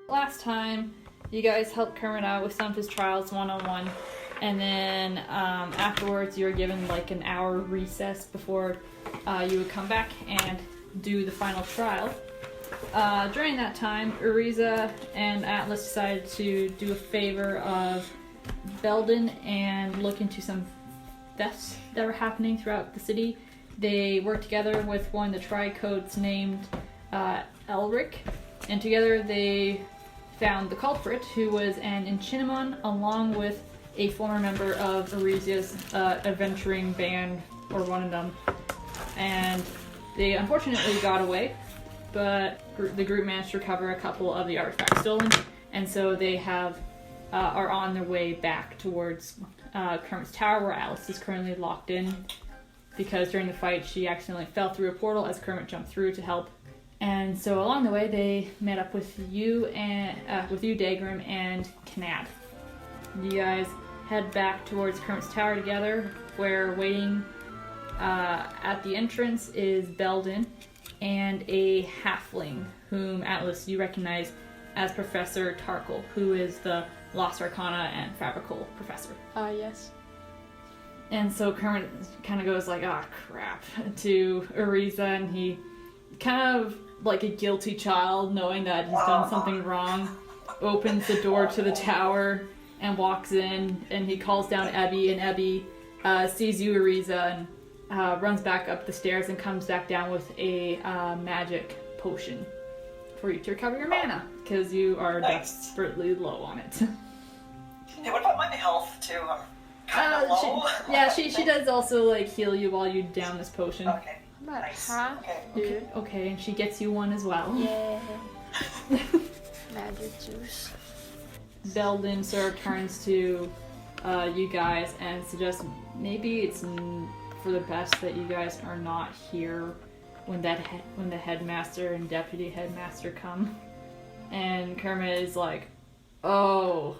Last time, you guys helped Kermit out with some of his trials one-on-one, and then afterwards you were given like an hour recess before you would come back and do the final trial. During that time, Ariza and Atlas decided to do a favor of Belden and look into some thefts that were happening throughout the city. They worked together with one of the Tri-Codes named Elric, and together they found the culprit, who was an Enchinamon, along with a former member of Ariza's adventuring band, or one of them. And they unfortunately got away, but the group managed to recover a couple of the artifacts stolen, and so they are on their way back towards Kermit's tower, where Alice is currently locked in, because during the fight she accidentally fell through a portal as Kermit jumped through to help. And so along the way they met up with you, Dagrim, and Knad. You guys head back towards Kermit's tower together, where waiting at the entrance is Belden and a halfling, whom Atlas you recognize as Professor Tarkle, who is the Lost Arcana and Fabrical professor. Yes. And so Kermit kind of goes like, "Ah, crap," to Ariza, and he kind of like a guilty child, knowing that he's done something wrong, opens the door to the tower and walks in, and he calls down Ebby, and Ebby sees you, Ariza, and runs back up the stairs and comes back down with a magic potion for you to recover your mana, because you are desperately low on it. Hey, what about my health too? I'm kind of low. She does also like heal you while you down this potion. Okay. About Nice. half, Okay. dude. Okay, and she gets you one as well. Yeah. Magic juice. Belden sort of turns to you guys and suggests maybe it's for the best that you guys are not here when the headmaster and deputy headmaster come. And Kermit is like, "Oh,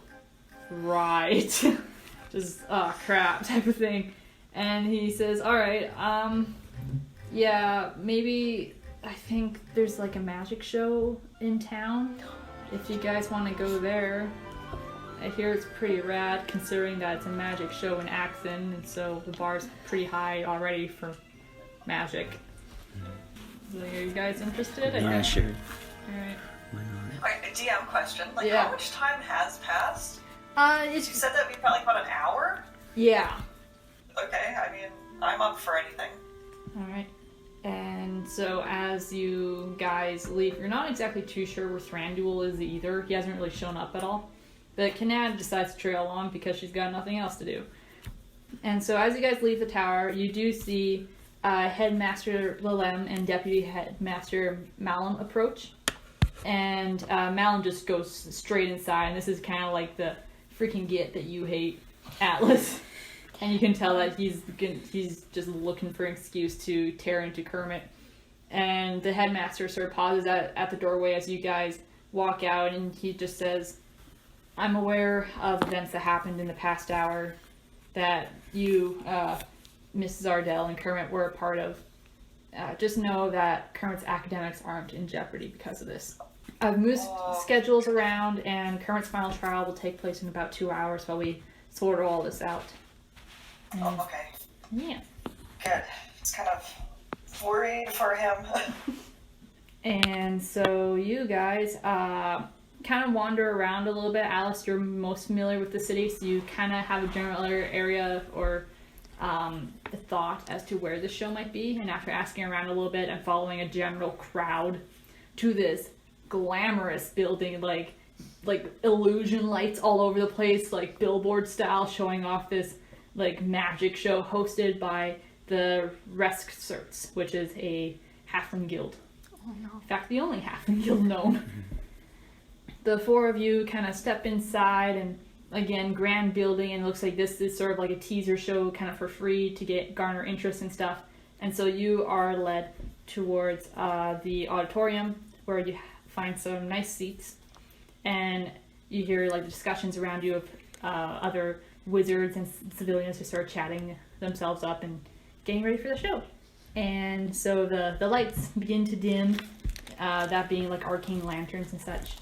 right." Just, "Oh, crap," type of thing. And he says, "Alright, yeah, maybe I think there's like a magic show in town. If you guys want to go there. I hear it's pretty rad, considering that it's a magic show in Axon, and so the bar's pretty high already for magic." So are you guys interested? Yeah, sure. Alright. Why not? Alright, a DM question. Like, Yeah. how much time has passed? You It's... said that'd be probably about an hour? Yeah. Okay, I mean, I'm up for anything. Alright. And so as you guys leave, you're not exactly too sure where Thranduil is either. He hasn't really shown up at all. But Knad decides to trail along because she's got nothing else to do. And so as you guys leave the tower, you do see Headmaster Lilem and Deputy Headmaster Malum approach. And Malum just goes straight inside, and this is kind of like the freaking get that you hate Atlas. And you can tell that he's just looking for an excuse to tear into Kermit. And the headmaster sort of pauses at the doorway as you guys walk out, and he just says, "I'm aware of events that happened in the past hour that you, Mrs. Ardell and Kermit were a part of. Just know that Kermit's academics aren't in jeopardy because of this. I've moved schedules around, and Kermit's final trial will take place in about 2 hours while we sort all this out." Oh, okay. Yeah. Good. It's kind of worried for him. And so you guys kind of wander around a little bit. Alice, you're most familiar with the city, so you kind of have a general area or a thought as to where the show might be. And after asking around a little bit and following a general crowd to this glamorous building, like illusion lights all over the place, like billboard style, showing off this like magic show hosted by the Reskserts, which is a halfling guild. Oh no. In fact, the only halfling guild known. The four of you kind of step inside, and again, grand building, and it looks like this is sort of like a teaser show kind of for free to garner interest and stuff. And so you are led towards the auditorium, where you find some nice seats, and you hear like discussions around you of other wizards and civilians who start chatting themselves up and getting ready for the show. And so the lights begin to dim, that being like arcane lanterns and such.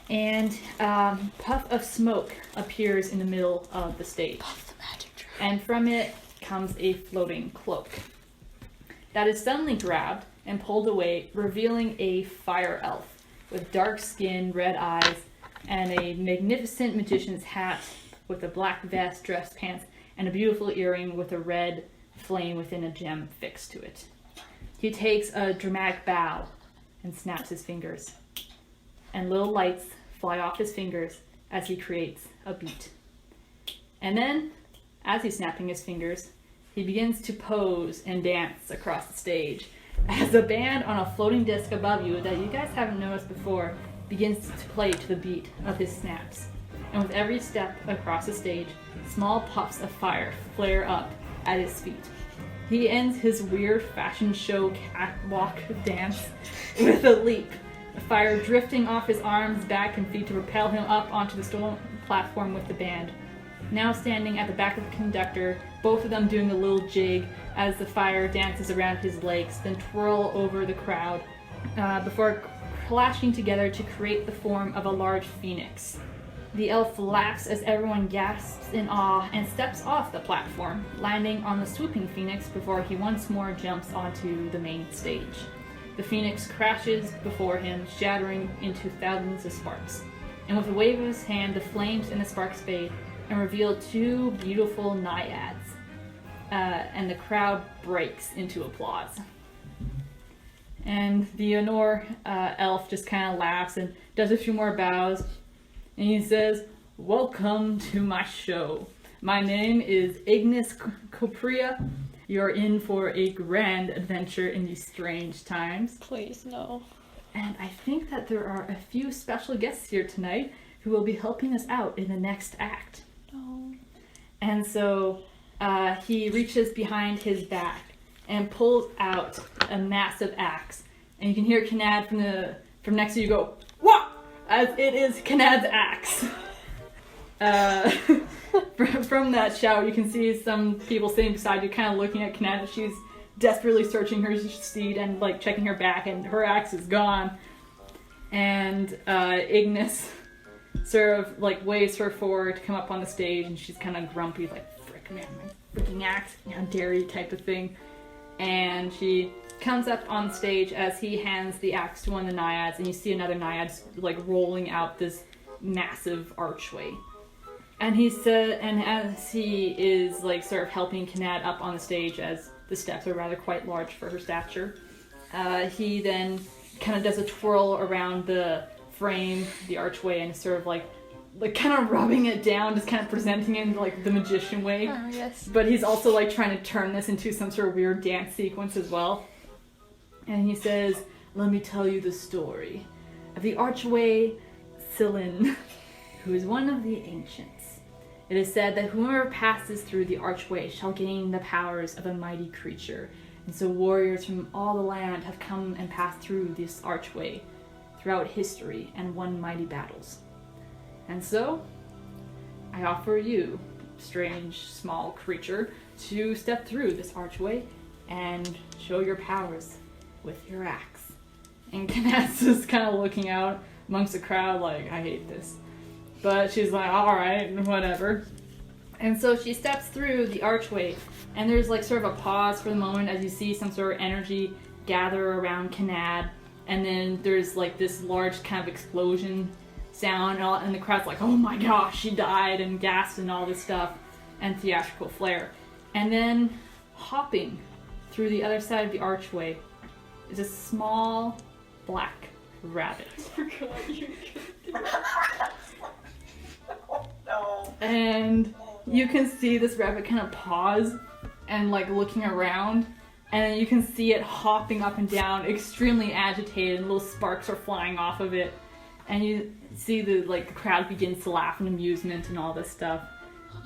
and puff of smoke appears in the middle of the stage. Puff the magic drum. And from it comes a floating cloak that is suddenly grabbed and pulled away, revealing a fire elf with dark skin, red eyes, and a magnificent magician's hat with a black vest, dress pants, and a beautiful earring with a red flame within a gem fixed to it. He takes a dramatic bow and snaps his fingers, and little lights fly off his fingers as he creates a beat. And then, as he's snapping his fingers, he begins to pose and dance across the stage as a band on a floating disc above you that you guys haven't noticed before begins to play to the beat of his snaps. And with every step across the stage, small puffs of fire flare up at his feet. He ends his weird fashion show catwalk dance with a leap, the fire drifting off his arms, back, and feet to propel him up onto the stone platform with the band. Now standing at the back of the conductor, both of them doing a little jig as the fire dances around his legs, then twirl over the crowd before clashing together to create the form of a large phoenix. The elf laughs as everyone gasps in awe and steps off the platform, landing on the swooping phoenix before he once more jumps onto the main stage. The phoenix crashes before him, shattering into thousands of sparks. And with a wave of his hand, the flames and the sparks fade and reveal two beautiful naiads. And the crowd breaks into applause. And the Honor elf just kind of laughs and does a few more bows. And he says, "Welcome to my show. My name is Ignis Copria. You're in for a grand adventure in these strange times." Please, no. And I think that there are a few special guests here tonight who will be helping us out in the next act. No. And so he reaches behind his back and pulls out a massive axe. And you can hear Kanad from next to you go, "Wah!" as it is Kanad's axe. From that shout, you can see some people sitting beside you kind of looking at Kanad. She's desperately searching her seat and like checking her back, and her axe is gone. And Ignis sort of like waves her forward to come up on the stage, and she's kind of grumpy, like, "Frick, man, my freaking axe, how dare you," type of thing. And she comes up on stage as he hands the axe to one of the naiads, and you see another naiad like rolling out this massive archway. And he said, and as he is like sort of helping Kanad up on the stage, as the steps are rather quite large for her stature, he then kind of does a twirl around the frame, the archway, and sort of like kind of rubbing it down, just kind of presenting it in like the magician way. Oh, yes. But he's also like trying to turn this into some sort of weird dance sequence as well. And he says, "Let me tell you the story of the archway Silin, who is one of the ancients. It is said that whoever passes through the archway shall gain the powers of a mighty creature. And so warriors from all the land have come and passed through this archway throughout history and won mighty battles. And so, I offer you, strange small creature, to step through this archway and show your powers with your axe." And Kanad's just kind of looking out amongst the crowd like, "I hate this." But she's like, "Alright, whatever." And so she steps through the archway, and there's like sort of a pause for the moment as you see some sort of energy gather around Kanad, and then there's like this large kind of explosion sound, and the crowd's like, "Oh my gosh, she died," and gasps and all this stuff, and theatrical flair. And then hopping through the other side of the archway is a small black rabbit. Oh, no. And you can see this rabbit kind of pause and like looking around, and you can see it hopping up and down, extremely agitated, and little sparks are flying off of it. And you see the crowd begins to laugh in amusement and all this stuff.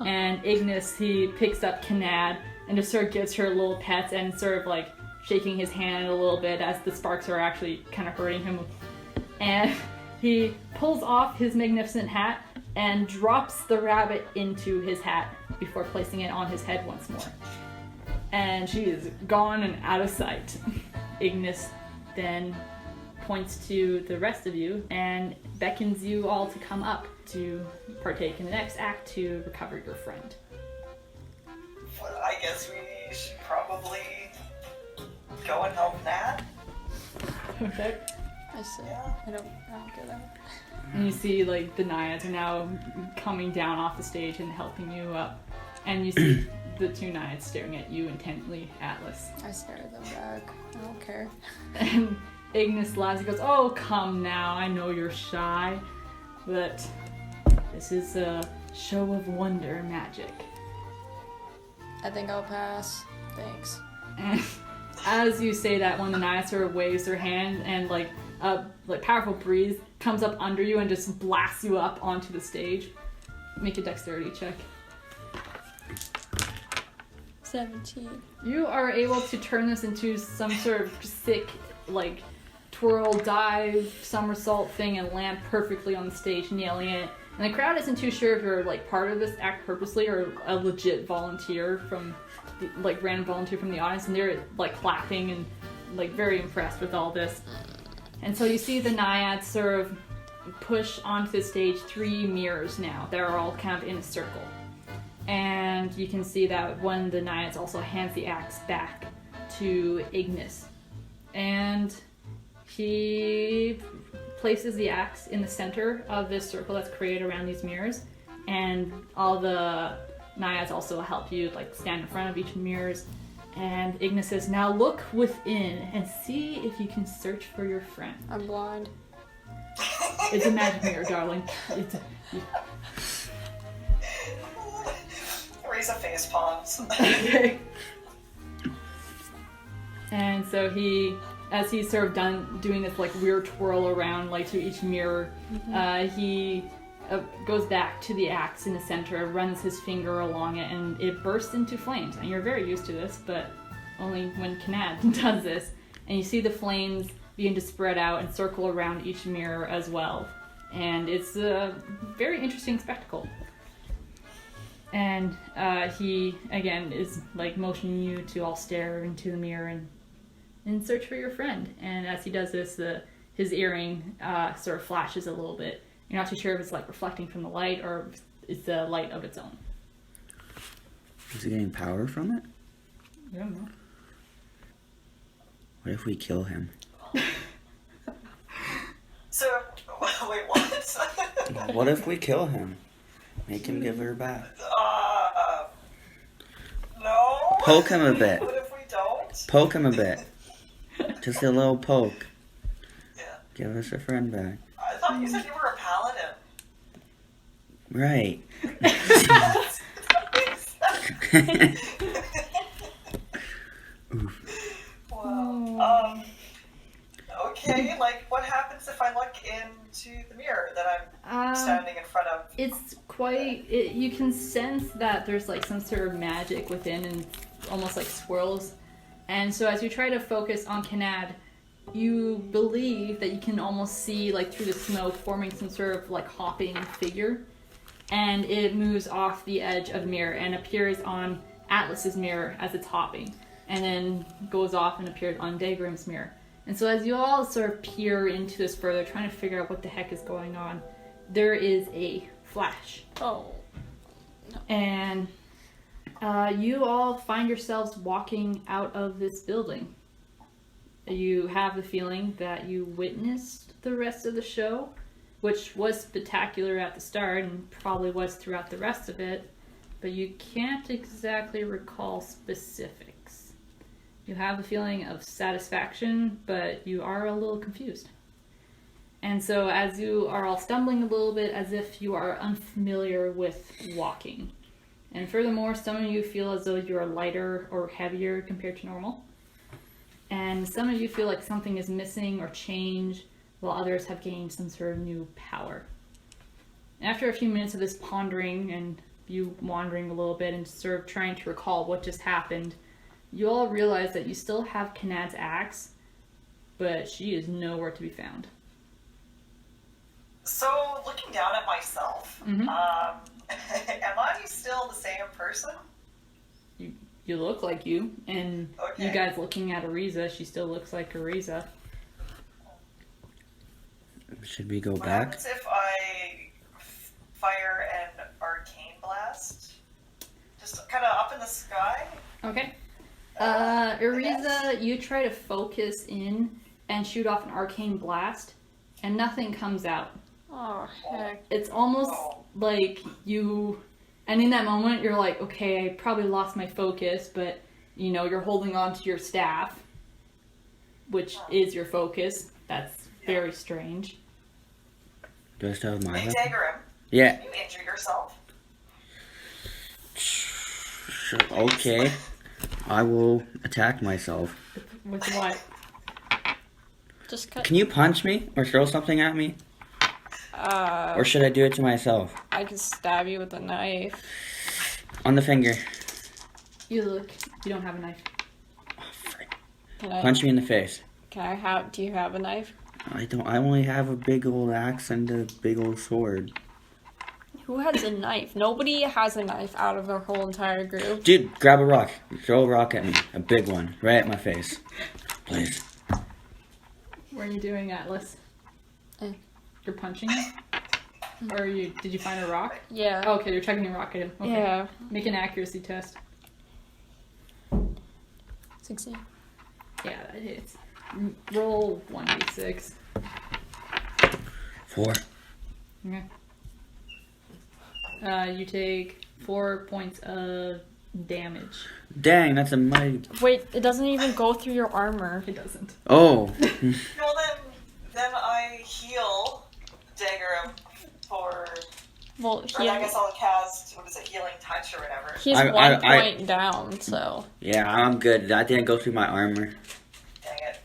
And Ignis, he picks up Kanad and just sort of gives her little pets and sort of like shaking his hand a little bit as the sparks are actually kind of hurting him. And he pulls off his magnificent hat and drops the rabbit into his hat before placing it on his head once more. And she is gone and out of sight. Ignis then points to the rest of you and beckons you all to come up to partake in the next act to recover your friend. Well, I guess we should probably go and help Nat. Okay. I see. Yeah. I don't get that. And you see, like, the naiads are now coming down off the stage and helping you up. And you see the two naiads staring at you intently, Atlas. I stare at them back. I don't care. And Ignis laughs and goes, "Oh, come now, I know you're shy, but this is a show of wonder and magic." I think I'll pass. Thanks. And as you say that, one of the naiads sort of waves their hand and like a powerful breeze comes up under you and just blasts you up onto the stage. Make a dexterity check. 17. You are able to turn this into some sort of sick, like, twirl, dive, somersault thing and land perfectly on the stage, nailing it. And the crowd isn't too sure if you're, like, part of this act purposely or a legit volunteer from, like, random volunteer from the audience. And they're, like, clapping and, like, very impressed with all this. And so you see the naiads sort of push onto the stage 3 mirrors now. They're all kind of in a circle. And you can see that one of the naiads also hands the axe back to Ignis. And he places the axe in the center of this circle that's created around these mirrors. And all the naiads also help you, like, stand in front of each mirrors. And Ignis says, "Now look within and see if you can search for your friend." I'm blind. It's a magic mirror, darling. It's Raise a face palms. Okay. And so as he's sort of done doing this like weird twirl around like to each mirror, he goes back to the axe in the center, runs his finger along it, and it bursts into flames. And you're very used to this, but only when Kanad does this. And you see the flames begin to spread out and circle around each mirror as well. And it's a very interesting spectacle. And he, again, is like motioning you to all stare into the mirror and search for your friend. And as he does this, his earring sort of flashes a little bit. You're not too sure if it's like reflecting from the light or if it's the light of its own. Is he getting power from it? I don't know. What if we kill him? So, wait, what? What if we kill him? Make him give her back. No. Poke him a bit. What if we don't? Poke him a bit. Just a little poke. Yeah. Give us a friend back. I thought you said you were a paladin. Right. Wow. Okay, like, what happens if I look into the mirror that I'm standing in front of? It's quite... you can sense that there's like some sort of magic within and almost like swirls. And so as you try to focus on Kanad, you believe that you can almost see like through the smoke forming some sort of like hopping figure. And it moves off the edge of the mirror and appears on Atlas's mirror as it's hopping. And then goes off and appears on Dagrim's mirror. And so as you all sort of peer into this further, trying to figure out what the heck is going on, there is a flash. Oh. No. And you all find yourselves walking out of this building. You have the feeling that you witnessed the rest of the show, which was spectacular at the start and probably was throughout the rest of it, but you can't exactly recall specifics. You have a feeling of satisfaction, but you are a little confused. And so as you are all stumbling a little bit as if you are unfamiliar with walking. And furthermore, some of you feel as though you are lighter or heavier compared to normal. And some of you feel like something is missing or changed, while others have gained some sort of new power. And after a few minutes of this pondering and you wandering a little bit and sort of trying to recall what just happened, you all realize that you still have Kanad's axe, but she is nowhere to be found. So, looking down at myself, am I still the same person? You look like you, and Okay. you guys looking at Ariza, she still looks like Ariza. Should we go What back? happens if I fire an arcane blast? Just kind of up in the sky? Okay. I Ariza, guess. you try to focus in and shoot off an arcane blast, and nothing comes out. Oh, heck. It's almost Oh. like you, and in that moment, you're like, okay, I probably lost my focus, but, you know, you're holding on to your staff, which is your focus. That's very strange. Do I still have my Hey, weapon? Daggerim, Yeah. you injure yourself? Sure, okay. I will attack myself. With what? Just cut. Can you punch me or throw something at me? Or should I do it to myself? I can stab you with a knife. On the finger. You look. You don't have a knife. Oh, frick. Can I? Punch me in the face. Can I have? Do you have a knife? I don't. I only have a big old axe and a big old sword. Who has a knife? Nobody has a knife out of our whole entire group. Dude, grab a rock. Throw a rock at me. A big one. Right at my face. Please. What are you doing, Atlas? Eh. You're punching him? Or did you find a rock? Yeah. Oh, okay, you're chucking a rock at him. Okay. Yeah. Make an accuracy test. 16. Yeah, that hits. Roll 1d6. 4. Okay. You take 4 points of damage. Dang, that's a mighty. Wait, it doesn't even go through your armor. It doesn't. Oh. Well, then I heal Daggerim for... Well, Or I guess I'll cast, what is it, Healing Touch or whatever. he's I- 1 I- point down, so. Yeah, I'm good. That didn't go through my armor. Dang it.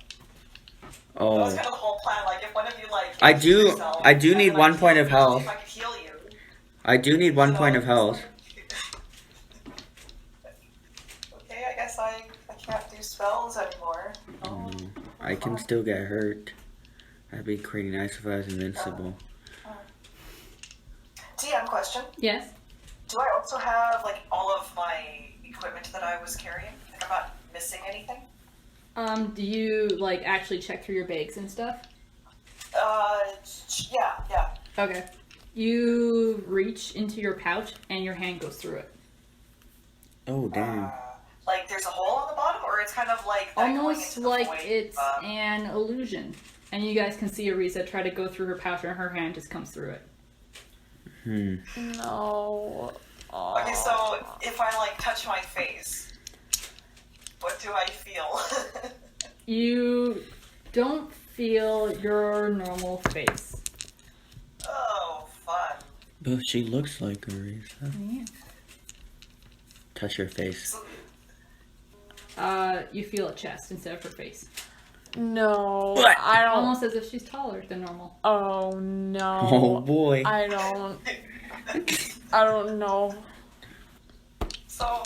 That Oh. was kind of the whole plan, like, if one of you, like... I injure do- yourself, I do and need then, 1 like, point of heal- health. If I could heal you. I do need 1 So, point of health. Okay, I guess I can't do spells anymore. Oh, I can still get hurt. That'd be pretty nice if I was invincible. TM question. Yes? Do I also have, like, all of my equipment that I was carrying? Like, I'm not missing anything? Do you, like, actually check through your bags and stuff? Yeah. Okay. You reach into your pouch and your hand goes through it. Oh, damn. Like, there's a hole on the bottom, or it's kind of like that Almost going into the like void, it's an illusion. And you guys can see Ariza try to go through her pouch and her hand just comes through it. No. Okay, so if I, like, touch my face, what do I feel? You don't feel your normal face. Oh, fun. But she looks like Arisa. Yeah. Touch her face. You feel a chest instead of her face. No. What? I don't. Almost as if she's taller than normal. Oh, no. Oh, boy. I don't know. So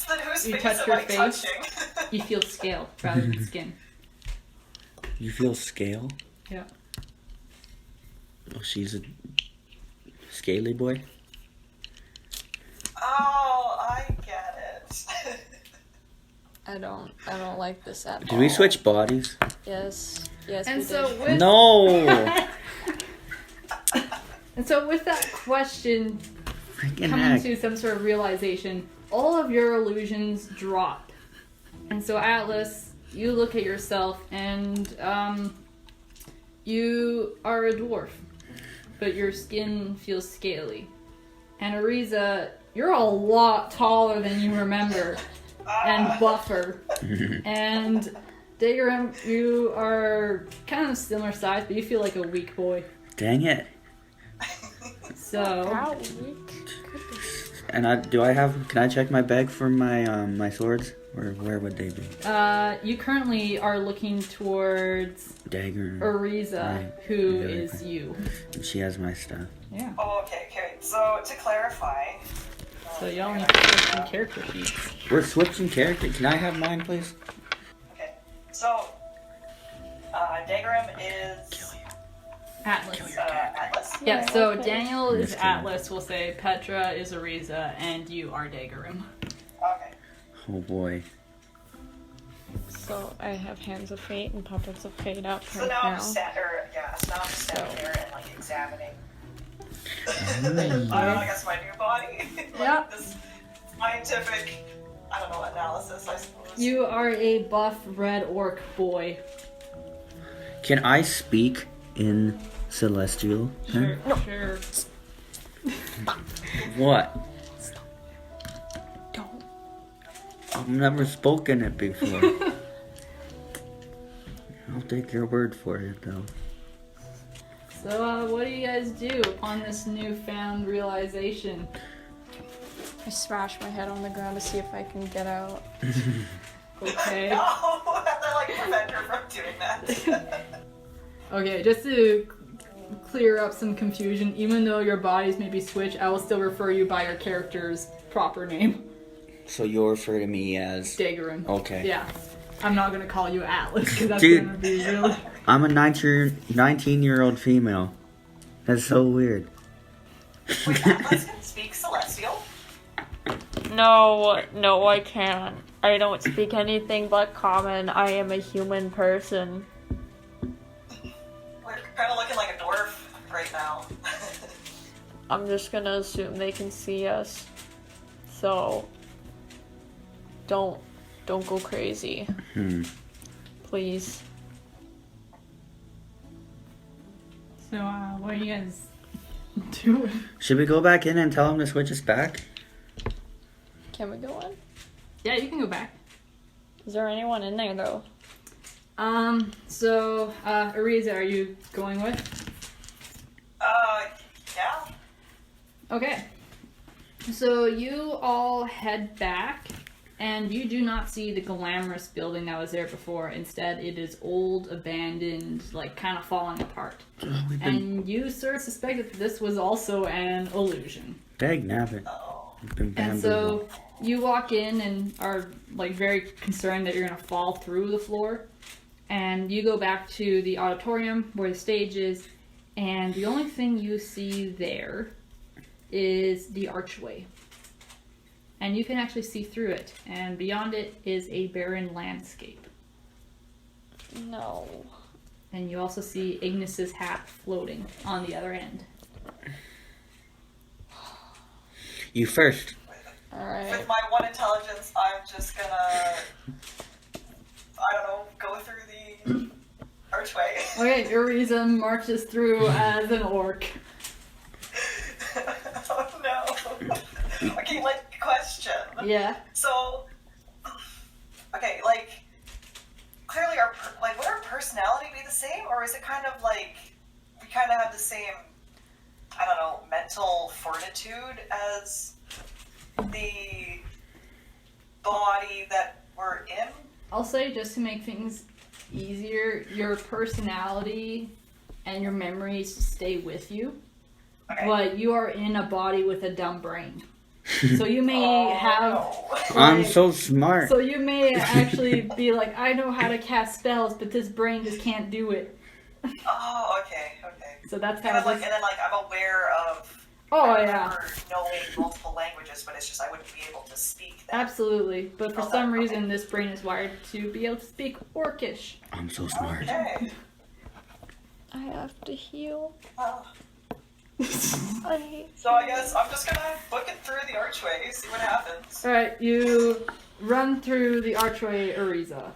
then whose You face touch am your I face? touching? You feel scale rather than skin. You feel scale? Yeah. Oh, she's a scaly boy? Oh, I get it. I don't like this at all. Did we switch bodies? Yes. Yes, And we so did. with No! and so with that question Freaking coming heck. to some sort of realization, all of your illusions drop. And so Atlas, you look at yourself and you are a dwarf, but your skin feels scaly. And Ariza, you're a lot taller than you remember and buffer. And Daggerim, you are kind of similar size, but you feel like a weak boy. Dang it. So How weak? And can I check my bag for my swords? Or where would they be? you currently are looking towards Dagger. Ariza, Right. who Yeah, is okay. you. And she has my stuff. Yeah. Oh, okay. So to clarify. So y'all need to switch some character sheets. We're switching character. Can I have mine, please? Okay. So Daggerim is Atlas. Atlas. Yeah, Yeah, so okay. Daniel is Just kidding. Atlas, we'll say Petra is Ariza, and you are Daggerim. Okay. Oh boy. So I have Hands of Fate and Puppets of Fate up So right now now. I'm so now I'm just standing there and like examining. I don't know, I guess my new body. Like, Yeah. This scientific, I don't know, analysis, I suppose. You are a buff red orc boy. Can I speak in Celestial? Sure. Sure. What? Don't. I've never spoken it before. I'll take your word for it, though. So, what do you guys do upon this newfound realization? I smash my head on the ground to see if I can get out. Okay. No, I like prevent her from doing that. Okay, just to clear up some confusion, even though your bodies may be switched, I will still refer you by your character's proper name. So you'll refer to me as... Dagarin. Okay. Yeah. I'm not gonna call you Atlas, because that's Dude. gonna be really... I'm a 19-year-old female. That's so weird. Wait, Atlas can speak Celestial? No, I can't. I don't speak anything but common. I am a human person. We're kind of looking like a dwarf right now. I'm just gonna assume they can see us. So, don't go crazy. Please. So, what are you guys doing? Should we go back in and tell him to switch us back? Can we go in? Yeah, you can go back. Is there anyone in there though? So, Ariza, are you going with? Yeah. Okay. So, you all head back, and you do not see the glamorous building that was there before. Instead, it is old, abandoned, like, kind of falling apart. And you sort of suspect that this was also an illusion. Dag nabbit. Oh. And so, you walk in and are, like, very concerned that you're going to fall through the floor. And you go back to the auditorium where the stage is, and the only thing you see there is the archway. And you can actually see through it, and beyond it is a barren landscape. No. And you also see Ignis's hat floating on the other end. You first. Alright. With my one intelligence, I'm just gonna, I don't know, go through the archway. Okay, Uriza marches through as an orc. Oh no. Okay, like, question. Yeah. So, okay, like, clearly would our personality be the same, or is it kind of like, we kind of have the same, I don't know, mental fortitude as the body that we're in? I'll say, just to make things easier, your personality and your memories stay with you, Okay. but you are in a body with a dumb brain. So you may have... No. I'm like- so smart. So you may actually be like, I know how to cast spells, but this brain just can't do it. Oh, okay. So that's And kind then, of like, I'm aware of Oh, yeah. knowing multiple languages, but it's just I wouldn't be able to speak them. Absolutely. But for Oh, some okay. reason, this brain is wired to be able to speak Orcish. I'm so smart. Okay. I have to heal. Well, I hate so I guess I'm just gonna book it through the archway, see what happens. Alright, you run through the archway, Ariza.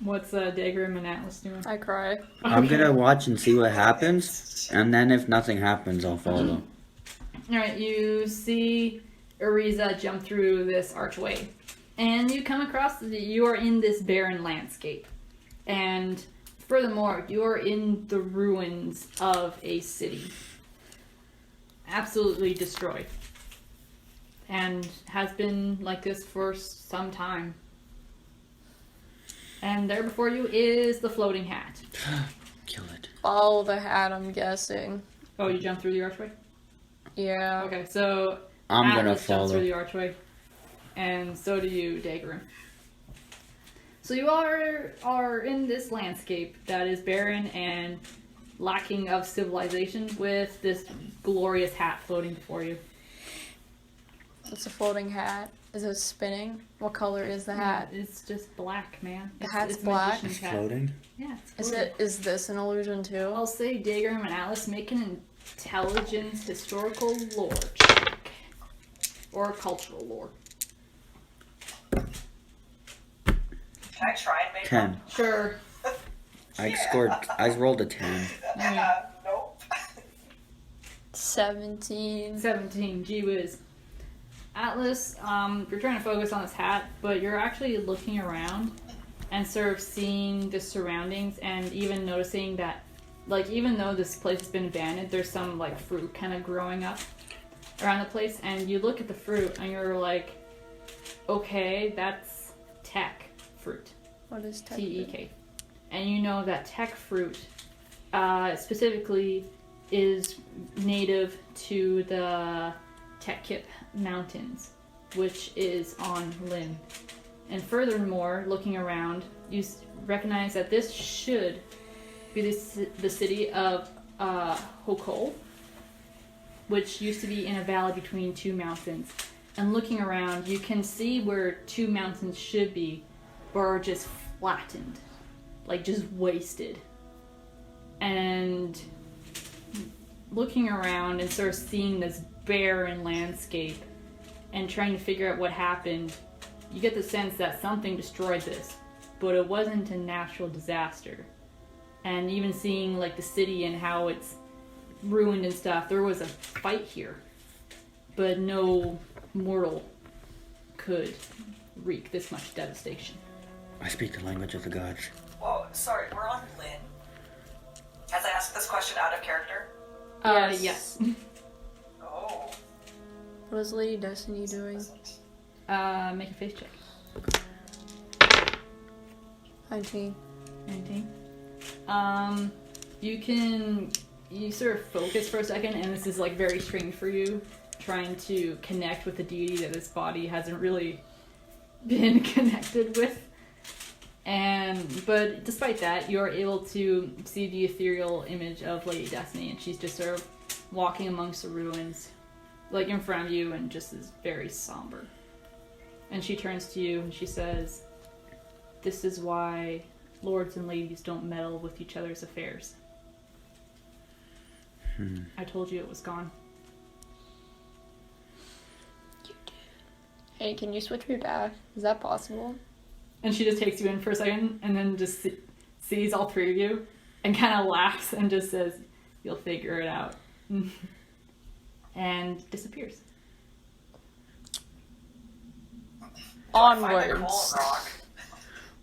What's Dagrim and Atlas doing? I cry. I'm gonna watch and see what happens, and then if nothing happens, I'll follow. Alright, you see Ariza jump through this archway. And you come across, you are in this barren landscape. And furthermore, you are in the ruins of a city. Absolutely destroyed. And has been like this for some time. And there before you is the floating hat. Kill it. Follow the hat, I'm guessing. Oh, you jumped through the archway? Yeah. Okay, so I'm gonna Atlas jumps through follow. the archway, and so do you, Dagrin. So you are in this landscape that is barren and lacking of civilization, with this glorious hat floating before you. It's a floating hat. Is it spinning? What color is the hat? It's just black, man. The hat's it's black? magician's It's hat. floating. Yeah, it's floating. Is this an illusion too? I'll say Dagram and Alice make an intelligence historical lore check. Or cultural lore. Can I try and make 10. one? Sure. I rolled a 10. Nope. 17. 17, gee whiz. Atlas, you're trying to focus on this hat, but you're actually looking around and sort of seeing the surroundings and even noticing that, like, even though this place has been abandoned, there's some, like, fruit kind of growing up around the place, and you look at the fruit and you're like, okay, that's tech fruit. What is tech? T-E-K. And you know that tech fruit specifically is native to the Tekkip Mountains, which is on Lynn. And furthermore, looking around, you recognize that this should be the city of Hokol, which used to be in a valley between two mountains. And looking around, you can see where two mountains should be, but are just flattened, like just wasted. And looking around and sort of seeing this barren landscape and trying to figure out what happened, you get the sense that something destroyed this, but it wasn't a natural disaster. And even seeing like the city and how it's ruined and stuff, there was a fight here, but no mortal could wreak this much devastation. I speak the language of the gods. Whoa, sorry, we're on Lynn. Has I asked this question out of character? Yes. Oh. What is Lady Destiny doing? Make a face check. 19. 19. You sort of focus for a second, and this is like very strange for you, trying to connect with the deity that this body hasn't really been connected with. But despite that, you're able to see the ethereal image of Lady Destiny, and she's just sort of walking amongst the ruins, like in front of you, and just is very somber. And she turns to you and she says, "This is why lords and ladies don't meddle with each other's affairs. I told you it was gone." Hey, can you switch me back? Is that possible? And she just takes you in for a second and then just sees all three of you and kind of laughs and just says, "You'll figure it out." And disappears. Onwards.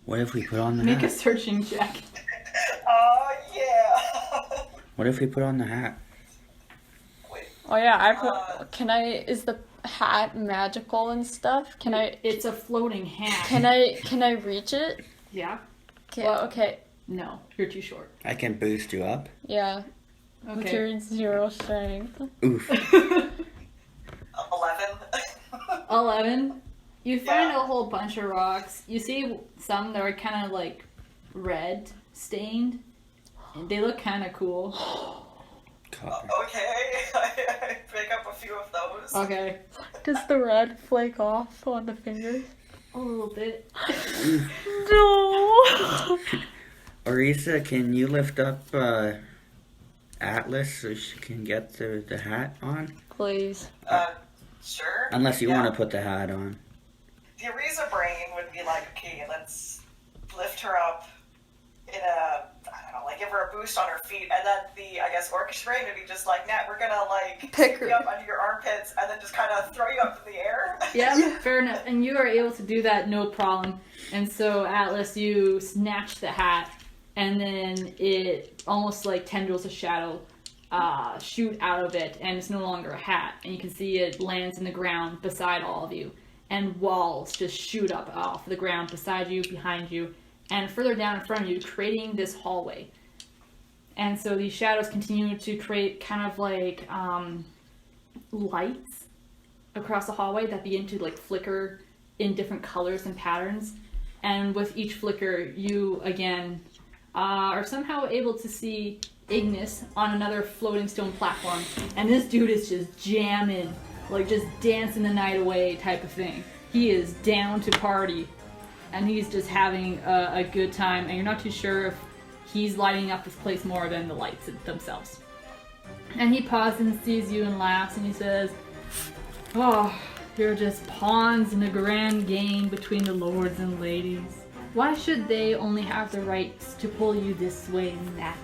What if we put on the Make a hat? searching check. Oh, yeah. What if we put on the hat? Wait. Oh yeah, is the hat magical and stuff? It's a floating hat. Can I reach it? Yeah? Okay. No, you're too short. I can boost you up. Yeah. With Okay. your 0 strength. Oof. 11. 11. You find Yeah. a whole bunch of rocks. You see some that are kind of like red stained. And they look kind of cool. Copper. Okay, I pick up a few of those. Okay. Does the red flake off on the fingers? A little bit. No. Orisa, can you lift up Atlas so she can get the hat on? Please. Sure. Unless you Yeah. want to put the hat on. The Ariza brain would be like, okay, let's lift her up in a, I don't know, like give her a boost on her feet, and then the, I guess, Orcish brain would be just like, Nat, we're gonna like Pick pick you her. up under your armpits and then just kind of throw you up in the air. Yeah, fair enough. And you are able to do that no problem. And so, Atlas, you snatch the hat, and then it almost like tendrils of shadow shoot out of it, and it's no longer a hat. And you can see it lands in the ground beside all of you. And walls just shoot up off the ground beside you, behind you, and further down in front of you, creating this hallway. And so these shadows continue to create kind of like lights across the hallway that begin to like flicker in different colors and patterns. And with each flicker, you again are somehow able to see Ignis on another floating stone platform. And this dude is just jamming, like just dancing the night away type of thing. he is down to party, and he's just having a good time, and you're not too sure if he's lighting up this place more than the lights themselves. And he pauses and sees you and laughs, and he says, "Oh, you're just pawns in a grand game between the lords and ladies. Why should they only have the rights to pull you this way and that?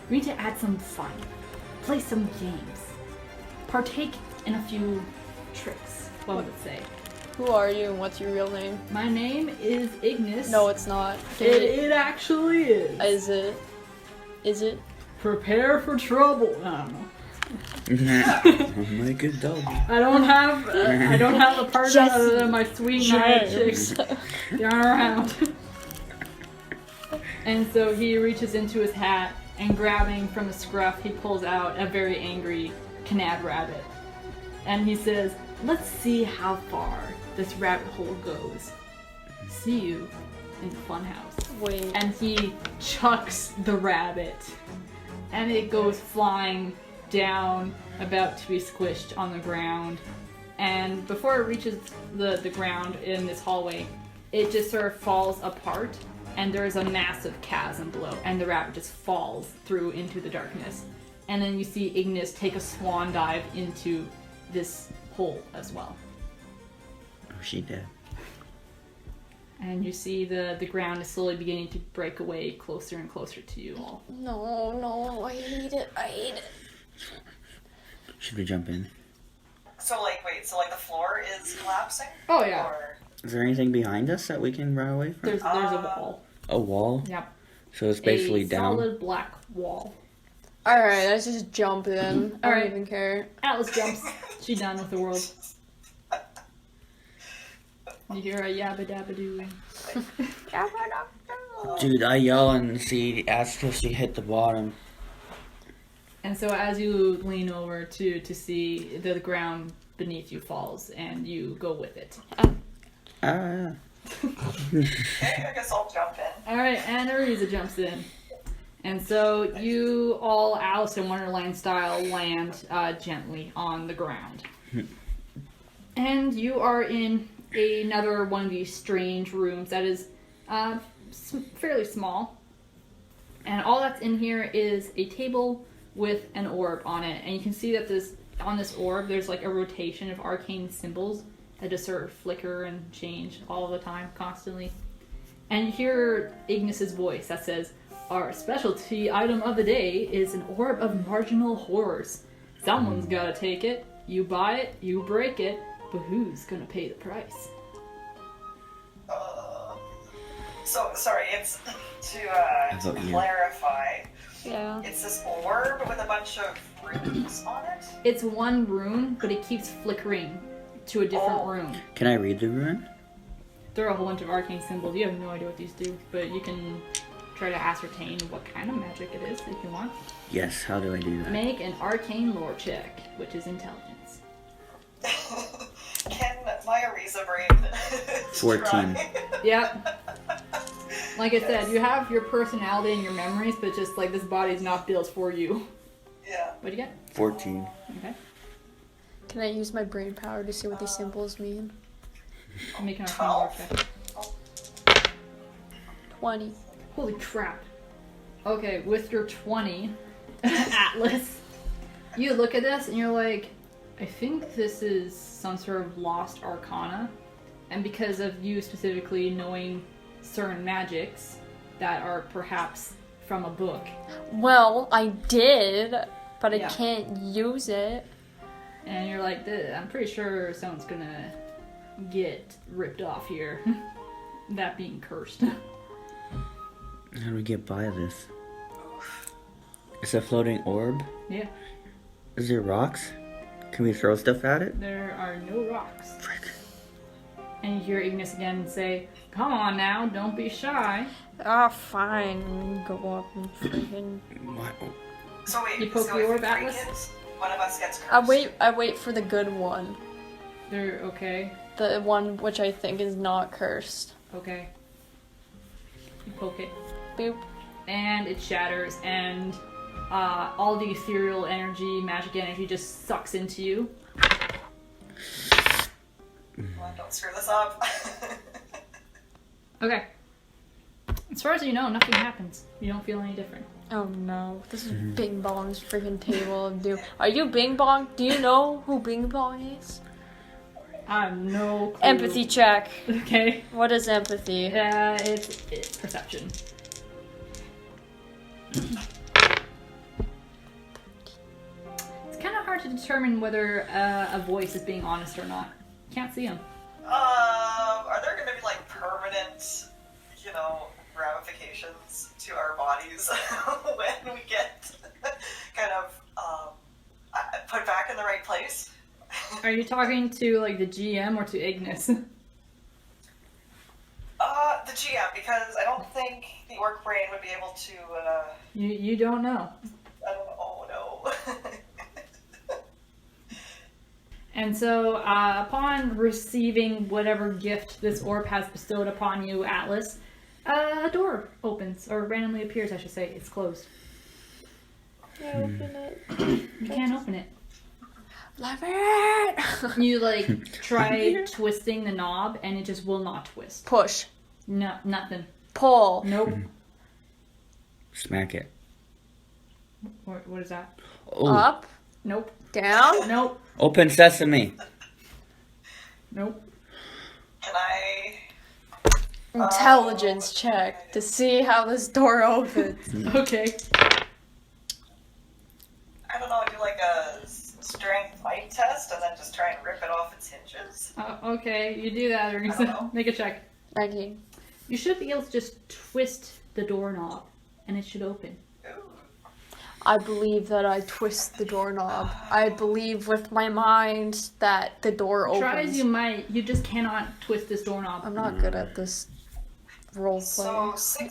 We need to add some fun, play some games, partake in a few tricks," one would say. Who are you and what's your real name? My name is Ignis. No, it's not. It actually is. Is it? Is it? Prepare for trouble. I don't know. Oh my good dog. I don't have a partner other than my sweet night chicks. They aren't around. And so he reaches into his hat and, grabbing from a scruff, he pulls out a very angry Canad rabbit. And he says, "Let's see how far this rabbit hole goes. See you in the funhouse." Wait. And he chucks the rabbit, and it goes flying down, about to be squished on the ground. And before it reaches the ground in this hallway, it just sort of falls apart, and there's a massive chasm below, and the rabbit just falls through into the darkness. And then you see Ignis take a swan dive into this hole as well. Oh, she dead. And you see the ground is slowly beginning to break away closer and closer to you all. No, I hate it. I hate it. Should we jump in? So, like, wait, so, like, the floor is collapsing? Oh, yeah. Or... Is there anything behind us that we can run away from? There's a wall. A wall? Yep. So it's basically a down. solid black wall. Alright, let's just jump in. I Alright. don't even care. Atlas jumps. She's done with the world. You hear a yabba dabba doo. Dude, I yell and ask if she hit the bottom. And so as you lean over to see the ground beneath you falls, and you go with it. Ah. Okay, I guess I'll jump in. Alright, and Ariza jumps in. And so you all, Alice in Wonderland style, land gently on the ground. And you are in another one of these strange rooms that is fairly small. And all that's in here is a table with an orb on it. And you can see that on this orb, there's like a rotation of arcane symbols that just sort of flicker and change all the time, constantly. And you hear Ignis's voice that says, "Our specialty item of the day is an orb of marginal horrors. Someone's gotta take it. You buy it, you break it, but who's gonna pay the price?" So, sorry, it's to vote you. clarify. Yeah. It's this orb with a bunch of runes on it? It's one rune, but it keeps flickering to a different room. Can I read the rune? There are a whole bunch of arcane symbols. You have no idea what these do, but you can try to ascertain what kind of magic it is if you want. Yes, how do I do that? Make an arcane lore check, which is intelligence. Can my Ariza brain 14. try? Yep. Like I said, you have your personality and your memories, but just like this body's not built for you. Yeah. What'd you get? 14. Okay. Can I use my brain power to see what these symbols mean? Make an arcane lore 12. check. 20. Holy crap. Okay, with your 20, Atlas, you look at this and you're like, I think this is some sort of lost arcana. And because of you specifically knowing certain magics that are perhaps from a book. Well, I did, but I Yeah. can't use it. And you're like, I'm pretty sure someone's gonna get ripped off here. That being cursed. How do we get by this? It's a floating orb? Yeah. Is there rocks? Can we throw stuff at it? There are no rocks. Frick. And you hear Ignis again say, "Come on now, don't be shy." Ah, fine. Go up and freaking. What? So wait, You poke so the if orb, we break Atlas? it, one of us gets cursed. I wait for the good one. They're okay. The one which I think is not cursed. Okay. You poke it. Boop. And it shatters, and all the ethereal energy, magic energy just sucks into you. Well, don't screw this up. Okay. As far as you know, nothing happens. You don't feel any different. Oh no, this is Bing Bong's freaking table of doom. Are you Bing Bong? Do you know who Bing Bong is? I have no clue. Empathy check. Okay. What is empathy? It's perception. It's kind of hard to determine whether a voice is being honest or not. You can't see them. Are there going to be like permanent, ramifications to our bodies when we get kind of put back in the right place? Are you talking to like the GM or to Ignis? The GM, because I don't think the orc brain would be able to. You don't know. I don't know. Oh no. And so, upon receiving whatever gift this orb has bestowed upon you, Atlas, a door opens, or randomly appears, I should say. It's closed. Can I open it? You can't open it. Love it! You, like, try twisting the knob, and it just will not twist. Push. No, nothing. Pull. Nope. Smack it. What is that? Oh. Up. Nope. Down. Nope. Open sesame. Nope. Can I? Intelligence check to see how this door opens. Okay. I don't know. Do like a strength might test, and then just try and rip it off its hinges. Okay, you do that, or I don't know. make a check. 19. You should be able to just twist the doorknob, and it should open. Ooh. I believe that I twist the doorknob. I believe with my mind that the door opens. Try as you might, you just cannot twist this doorknob. I'm not good at this role So play.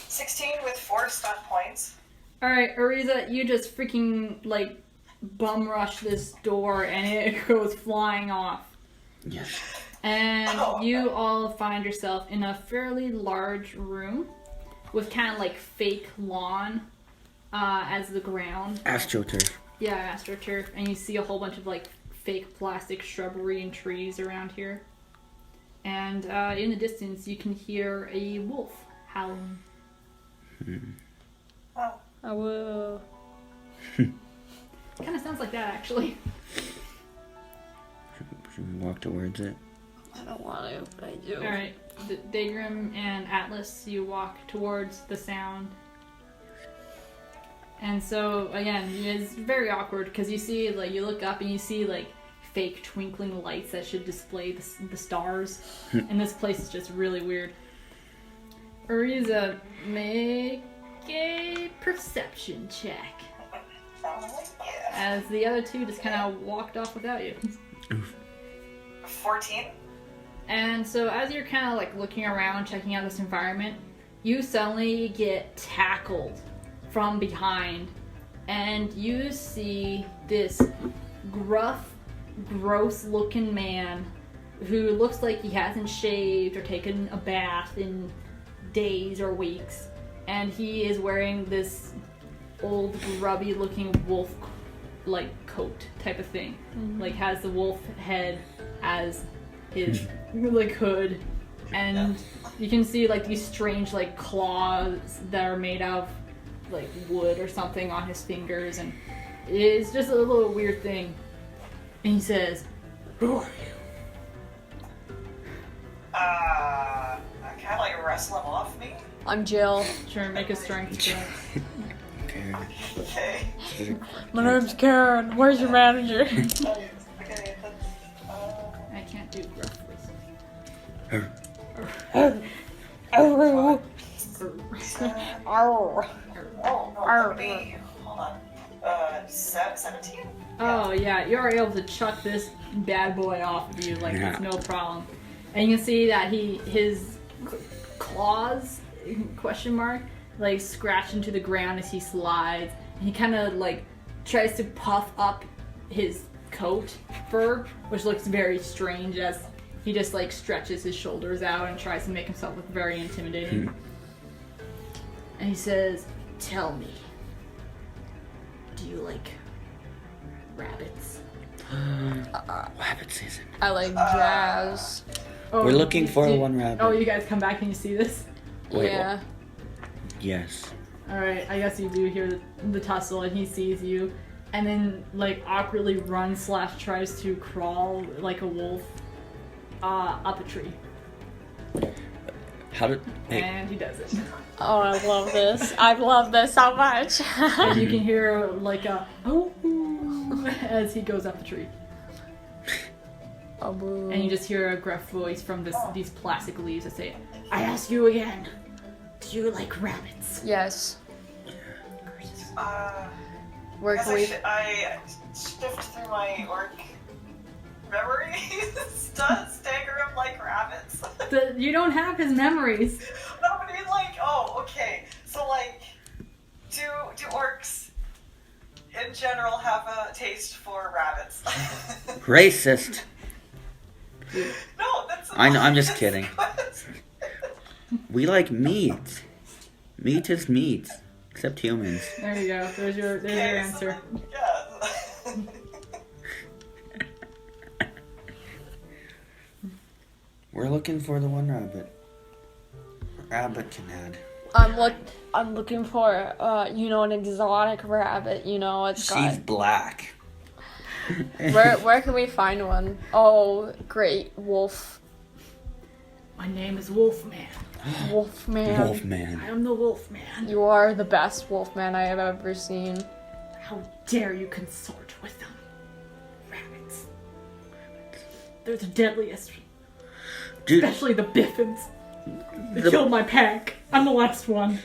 16 with 4 stun points. Alright, Ariza, you just freaking, like, bum rush this door and it goes flying off. Yes. And Oh, you okay. all find yourself in a fairly large room with kind of like fake lawn as the ground. AstroTurf. Yeah, AstroTurf. And you see a whole bunch of like fake plastic shrubbery and trees around here. And in the distance, you can hear a wolf howling. Oh. I will. Kind of sounds like that, actually. Should we walk towards it? I don't want to, but I do. Alright, Daygrim and Atlas, you walk towards the sound. And so, again, it's very awkward because you see, like, you look up and you see, like, fake twinkling lights that should display the stars. And this place is just really weird. Ariza, make a perception check. Yeah. As the other two just kind of walked off without you. 14. And so as you're kind of like looking around, checking out this environment, you suddenly get tackled from behind, and you see this gruff, gross-looking man who looks like he hasn't shaved or taken a bath in days or weeks, and he is wearing this old, grubby-looking wolf like coat type of thing. Like has the wolf head as his like hood, and you can see like these strange like claws that are made out of like wood or something on his fingers, and it's just a little weird thing. And he says, "Who are you?" I kind of like wrestle him off me. I'm Jill. Sure, make a strength check. Okay. Okay. My name's Karen. Where's your manager? Okay, that's, I can't do gruff Oh. oh, no, that would be, hold on, 17? Oh yeah, you're able to chuck this bad boy off of you like it's no problem. And you can see that his claws question mark like scratch into the ground as he slides. And he kind of like tries to puff up his coat fur, which looks very strange as he just like stretches his shoulders out and tries to make himself look very intimidating. And he says, "Tell me, do you like rabbits?" Rabbit season. I like jazz. Oh, We're looking for you- one rabbit. Oh, you guys come back and you see this? Wait, Yeah. Yes. Alright, I guess you do hear the tussle and he sees you. And then, like, awkwardly runs / tries to crawl like a wolf up a tree. How did... Hey, And he does it. Oh, I love this. I love this so much. And you can hear, like, a oh as he goes up the tree. Oh, boo. And you just hear a gruff voice from these plastic leaves that say, I ask you again, do you like rabbits? Yes. Where Guess can we? I shift through my orc memories. Does stagger him like rabbits? You don't have his memories. No, but I mean, like, oh, okay. So, like, do orcs in general have a taste for rabbits? racist. No, that's. I know, I'm just that's kidding. good. We like meat. Meat is meat. Except humans. There you go. There's your Okay, answer. so, yeah. We're looking for the one rabbit. Rabbit can add. I'm looking for an exotic rabbit. It's She's got. black. Where can we find one? Oh, great wolf. My name is Wolfman. Wolfman. Wolfman. I am the Wolfman. You are the best wolfman I have ever seen. How dare you consort with them? Rabbits. They're the deadliest. Dude, Especially the Biffins. They The- killed my pack. I'm the last one.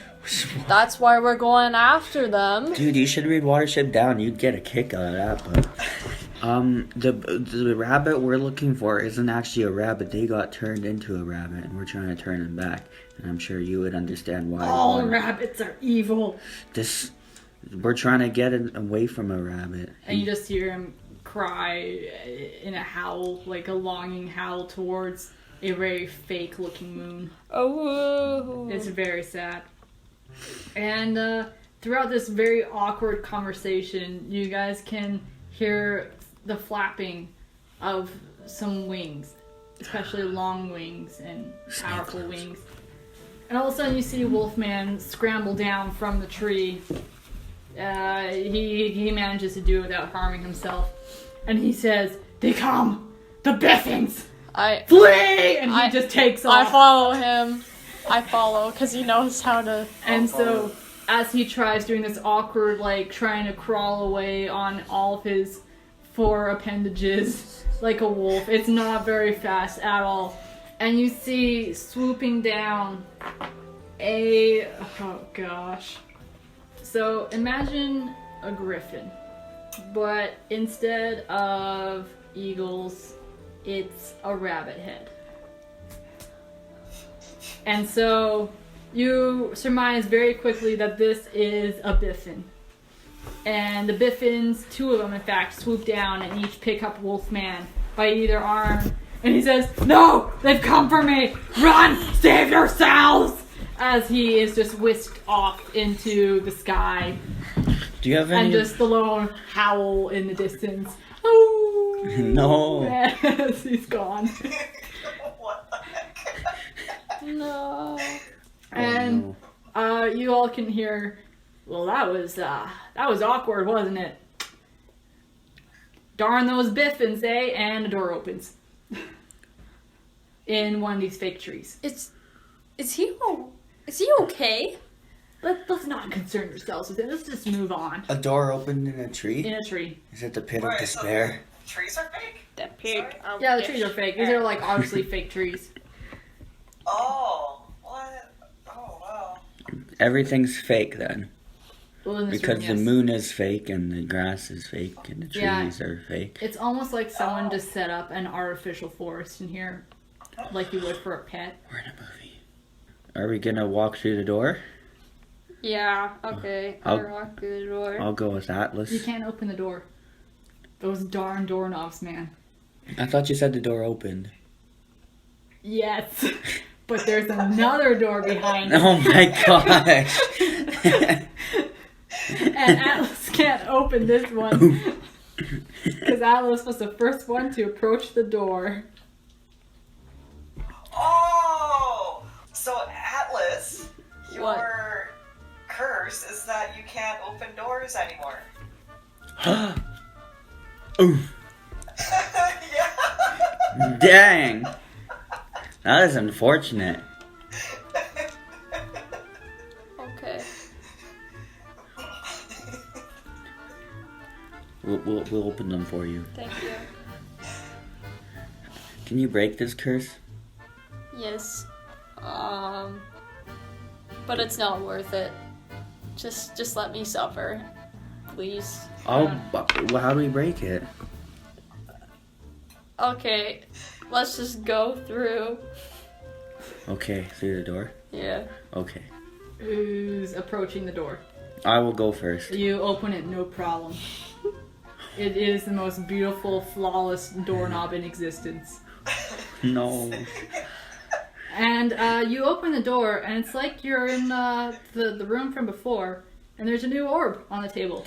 That's why we're going after them. dude, you should read Watership Down. You'd get a kick out of that. But the rabbit we're looking for isn't actually a rabbit. They got turned into a rabbit, and we're trying to turn them back. And I'm sure you would understand why. All rabbits are evil. We're trying to get it away from a rabbit. And you just hear him cry in a howl, like a longing howl towards a very fake looking moon. Oh. It's very sad. And throughout this very awkward conversation, you guys can hear the flapping of some wings, especially long wings and powerful wings. And all of a sudden you see Wolfman scramble down from the tree. He manages to do it without harming himself. And he says, "They come! The Biffins! Flee!" And he just takes I off. follow him. I follow because he knows how to. And so, as he tries doing this awkward, like, trying to crawl away on all of his 4 appendages, like a wolf, it's not very fast at all. And you see, swooping down, oh gosh. So, imagine a griffin, but instead of eagles, it's a rabbit head. And so you surmise very quickly that this is a Biffin. And the Biffins, 2 of them in fact, swoop down and each pick up Wolfman by either arm. And he says, "No! They've come for me! Run! Save yourselves!" As he is just whisked off into the sky. Do you have any? And just the lone howl in the distance. Oh! No. As he's gone. What the heck? No. And you all can hear, well, that was awkward, wasn't it? Darn those Biffins, eh? And the door opens. In one of these fake trees. Is he okay? Let's not concern yourselves with it. Let's just move on. A door opened in a tree? In a tree. Is it the pit of Wait, despair? So trees are fake? The pig. Yeah, the trees are fake. These are like obviously fake trees. Oh, what? Oh, wow. Everything's fake then. Well, in this Because room, the yes. moon is fake and the grass is fake and the trees Yeah. are fake. It's almost like someone just set up an artificial forest in here, like you would for a pet. We're in a movie. Are we gonna walk through the door? Yeah. Okay. I'll- I'll walk through the door. I'll go with Atlas. You can't open the door. Those darn doorknobs, man. I thought you said the door opened. Yes, but there's another door behind it. Oh my gosh! And Atlas can't open this one because because Atlas was the first one to approach the door. Oh! So, Atlas, your What? curse is that you can't open doors anymore. Oof. Yeah. Dang. That is unfortunate. Okay. We'll open them for you. Thank you. Can you break this curse? Yes. But it's not worth it. Just let me suffer, please. Oh, well, how do we break it? Okay, let's just go through. Okay, through the door? Yeah. Okay. Who's approaching the door? I will go first. You open it, no problem. It is the most beautiful, flawless doorknob in existence. No. And you open the door, and it's like you're in the room from before, and there's a new orb on the table.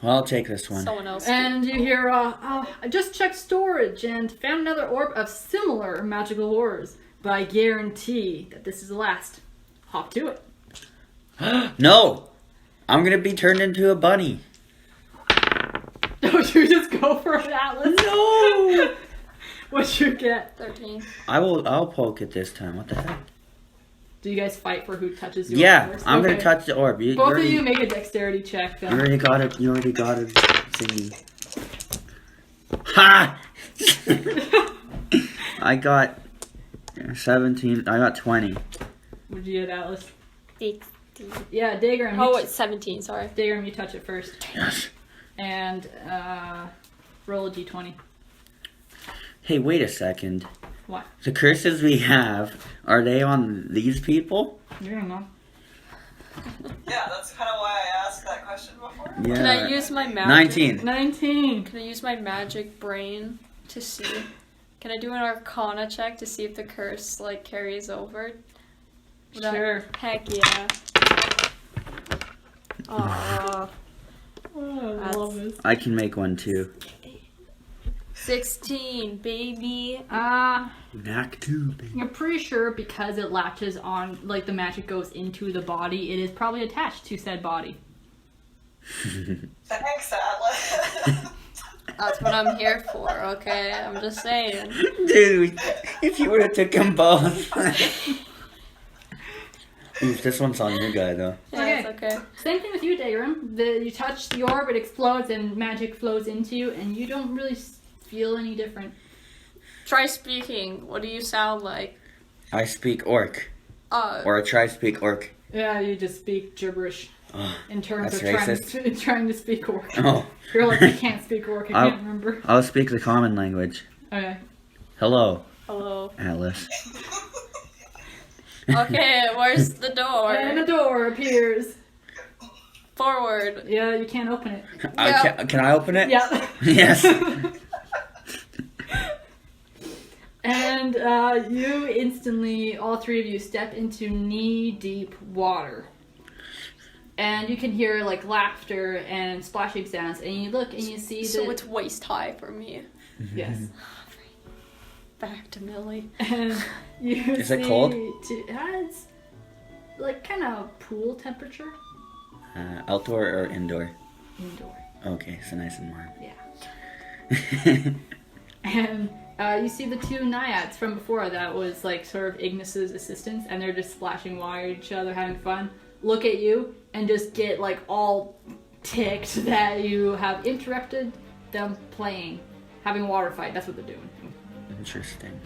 Well, I'll take this one. Someone else. And you hear, I just checked storage and found another orb of similar magical horrors, but I guarantee that this is the last. Hop to it. No! I'm gonna be turned into a bunny. Don't you just go for it, Atlas? No! What'd you get? 13. I'll poke it this time. What the heck? Do you guys fight for who touches your Yeah, orb first? I'm Okay. gonna touch the orb. You Both of already, you make a dexterity check You then. already got it. You already got it. Thingy. Ha! I got 17. I got 20. What'd you get, Atlas? 18. Yeah, Dagram. Oh, it's 17, sorry. Dagram, you touch it first. Yes. And roll a d20. Hey, wait a second. What? The curses we have, are they on these people? You don't know. Yeah, that's kind of why I asked that question before. Yeah. Can I use my magic? 19. 19. Can I use my magic brain to see? Can I do an Arcana check to see if the curse like carries over? Would that- Sure. Heck yeah. Aw. Oh, I love this. I can make one too. 16, baby. Knack 2, baby. You're pretty sure because it latches on, like the magic goes into the body, it is probably attached to said body. Thanks, Atlas. That's what I'm here for, okay? I'm just saying. Dude, if you would have took them both. Oof, this one's on your guy though. Yeah, it's okay. Same thing with you, Dagram. You touch the orb, it explodes, and magic flows into you, and you don't really feel any different. Try speaking. What do you sound like? I speak orc. Or I try to speak orc. Yeah, you just speak gibberish Oh, in terms that's of trying to speak orc. oh. You're like, I can't speak orc, I can't remember. I'll speak the common language. Okay. Hello, Hello. Atlas. Okay, where's the door? And a door appears. Forward. Yeah, you can't open it. Can I open it? Yeah. Yes. And you instantly, all three of you, step into knee-deep water. And you can hear, like, laughter and splashing sounds. And you look and you see So that... it's waist high for me. Yes. Back to Millie. And you Is see... it cold? It has, like, kind of pool temperature. Outdoor or indoor? Indoor. Okay, so nice and warm. Yeah. And you see the two naiads from before that was, like, sort of Ignis's assistants. And they're just splashing water at each other, having fun. Look at you and just get, like, all ticked that you have interrupted them playing. Having a water fight. That's what they're doing. Interesting.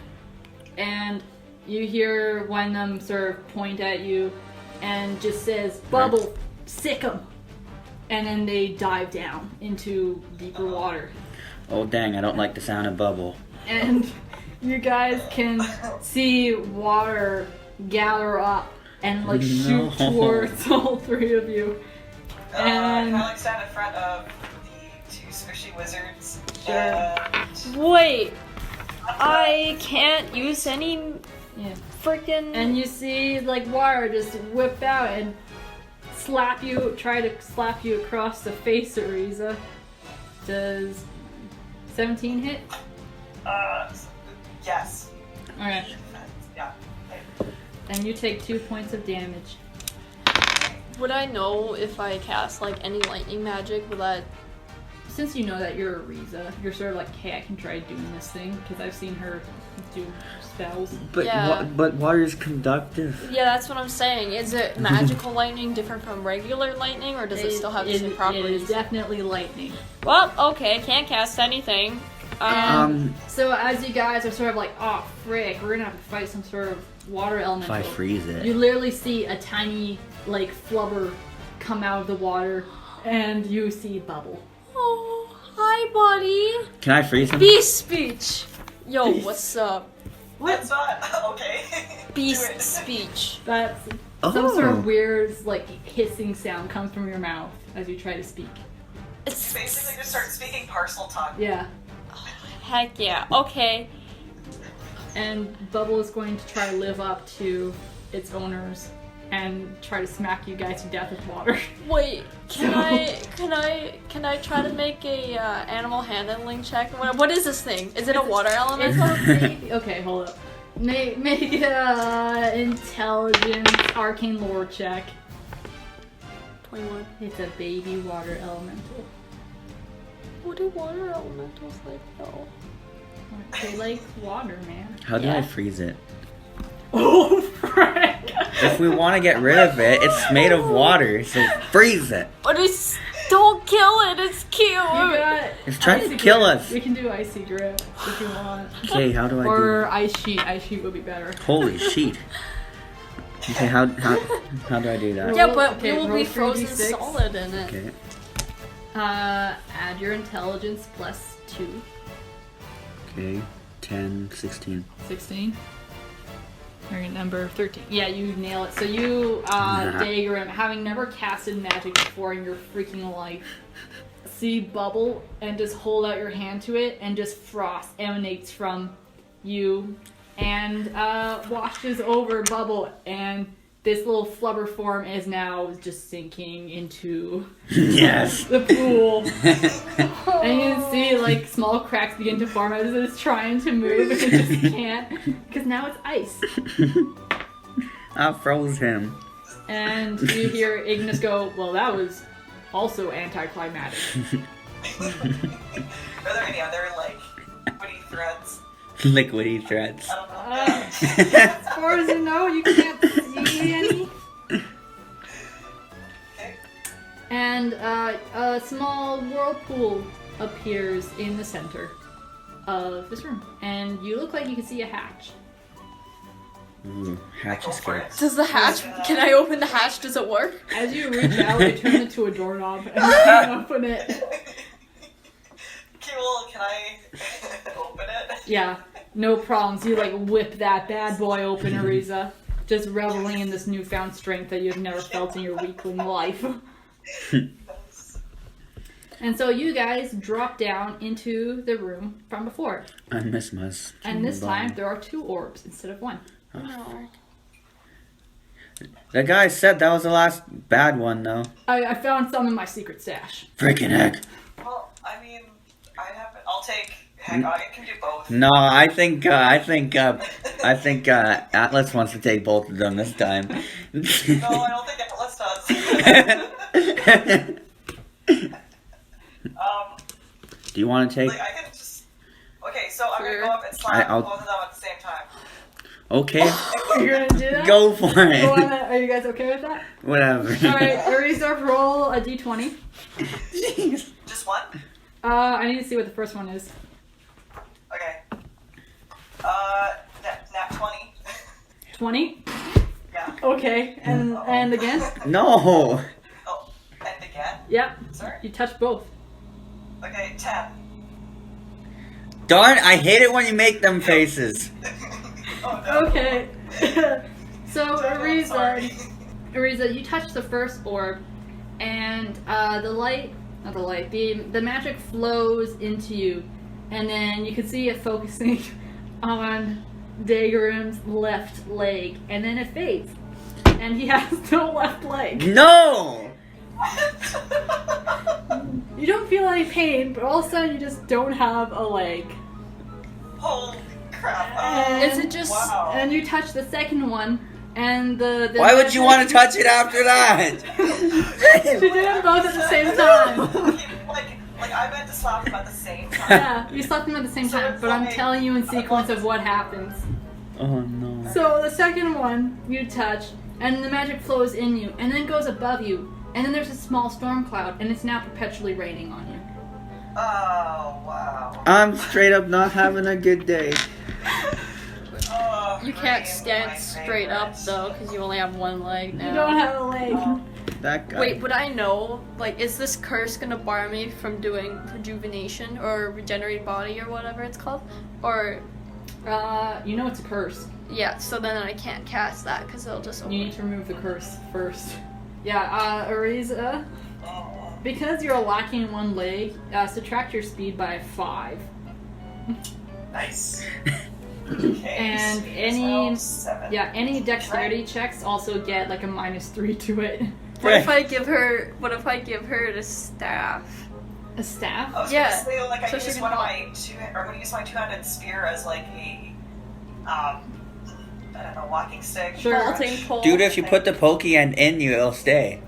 And you hear one of them sort of point at you and just says, "Bubble, sick 'em." And then they dive down into deeper water. Oh dang, I don't like the sound of bubble. And you guys can see water gather up and like shoot No. towards all three of you. I And kind of like stand in front of the two squishy wizards. Sure. And Wait, I can't use any yeah. freaking. And you see like water just whip out and try to slap you across the face, Ariza. Does 17 hit? Yes. Okay. Yeah. And you take 2 points of damage. Would I know if I cast like any lightning magic? Will that? Since you know that you're a Riza, you're sort of like, hey, I can try doing this thing, because I've seen her do spells. But Yeah. but water is conductive. Yeah, that's what I'm saying. Is it magical lightning different from regular lightning, or does it still have the same It properties? is definitely lightning. Well, okay, can't cast anything. So as you guys are sort of like, oh frick, we're gonna have to fight some sort of water If elemental. I freeze You it. literally see a tiny like flubber come out of the water, and you see Bubble. Oh, hi, buddy. Can I freeze him? Beast speech. Yo, what's up? That's not okay. Beast Do it. speech. That's Oh. some sort of weird like hissing sound comes from your mouth as you try to speak. It's Basically, just start speaking personal tongue. Yeah. Heck yeah. Okay. And Bubble is going to try to live up to its owners and try to smack you guys to death with water. Wait. Can I try to make a animal handling check? What is this thing? Is it a water It's elemental? maybe, okay, hold up. Make intelligence arcane lore check. 21. It's a baby water elemental. What do water elementals like though? They like water, man. How do Yeah. I freeze it? Oh, frick! If we want to get rid of it, it's made of water, so freeze it. But it's don't kill it. It's cute. You got It's trying icy to kill grip. us. We can do icy grip if you want. Okay, how do I do Or that? ice sheet. Ice sheet would be better. Holy sheet. Okay, how do I do that? Yeah, but Okay, we will roll be frozen 3d6. solid in it. Okay. Add your intelligence plus 2. Okay. 10, 16. 16. Or number 13. Yeah, you nail it. So you, Daegrim, having never casted magic before in your freaking life, see Bubble and just hold out your hand to it, and just frost emanates from you and washes over Bubble, and this little flubber form is now just sinking into Yes. the pool. And you can see like small cracks begin to form as it's trying to move, and it just can't because now it's ice. I froze him. And you hear Ignis go, "Well, that was also anticlimactic." Are there any other like witty threads? Liquidy threads. I don't know. As far as you know, you can't see any. Okay. And a small whirlpool appears in the center of this room, and you look like you can see a hatch. Ooh, hatch Go is for good. it. Does the hatch? Can I open the hatch? Does it work? As you reach out, it turns into a doorknob, and you can open it. Okay, well, can I open it? Yeah, no problems. You like whip that bad boy open, Ariza. Just reveling in this newfound strength that you've never felt in your weakling life. And so you guys drop down into the room from before. I miss my skin And this bone. time there are 2 orbs instead of 1. No. The guy said that was the last bad one, though. I found some in my secret stash. Freaking heck. Well, I mean, I'll take. Heck, I can do both. No, I think Atlas wants to take both of them this time. No, I don't think Atlas does. Do you want to take? Like, I can just. Okay, so I'm gonna Sure. go up and slap I'll- both of them at the same time. Okay, You're gonna do that? go for Go on it. that. Are you guys okay with that? Whatever. Alright, Ariza, roll a d20. Jeez. Just one? I need to see what the first one is. Okay. Nat 20. 20? Yeah. Okay, and again? No. Oh, and again? Yep, Sorry. you touch both. Okay, 10. Darn! I hate it when you make them faces. Oh no. Okay. So, I'm sorry. Ariza, you touch the first orb, and the magic flows into you, and then you can see it focusing on Daegrim's left leg, and then it fades, and he has no left leg. No. You don't feel any pain, but all of a sudden you just don't have a leg. Holy crap. And, Is it just- Wow. And you touch the second one, and the Why would you want to touch it after that? She did them both at the same time. Like I meant to slap them at the same time. Yeah, you slapped them at the same So time, it's but I'm like- telling you in sequence of what happens. Oh no. So the second one you touch, and the magic flows in you, and then goes above you, and then there's a small storm cloud, and it's now perpetually raining on you. Oh, wow. I'm straight up not having a good day. Oh, You can't rain, stand my straight up favorite. though, because you only have one leg now. You don't have a leg. That guy. Wait, would I know? Like, is this curse gonna bar me from doing rejuvenation or regenerate body or whatever it's called? Or You know it's a curse. yeah, so then I can't cast that because it'll just. You need to remove the curse first. Yeah, Ariza, Oh. because you're lacking one leg, subtract your speed by 5. Nice. Okay, And sweet. any- 7. Yeah, any dexterity checks also get like a -3 to it. What if I give her? What if I give her the staff? A staff? I was Yeah, gonna say, like, I so she use can one of walk. my I'm gonna use my two-handed spear as like a, I don't know, walking stick. Sure. Vaulting pole. Dude, if you put the pokey end in you, it'll stay.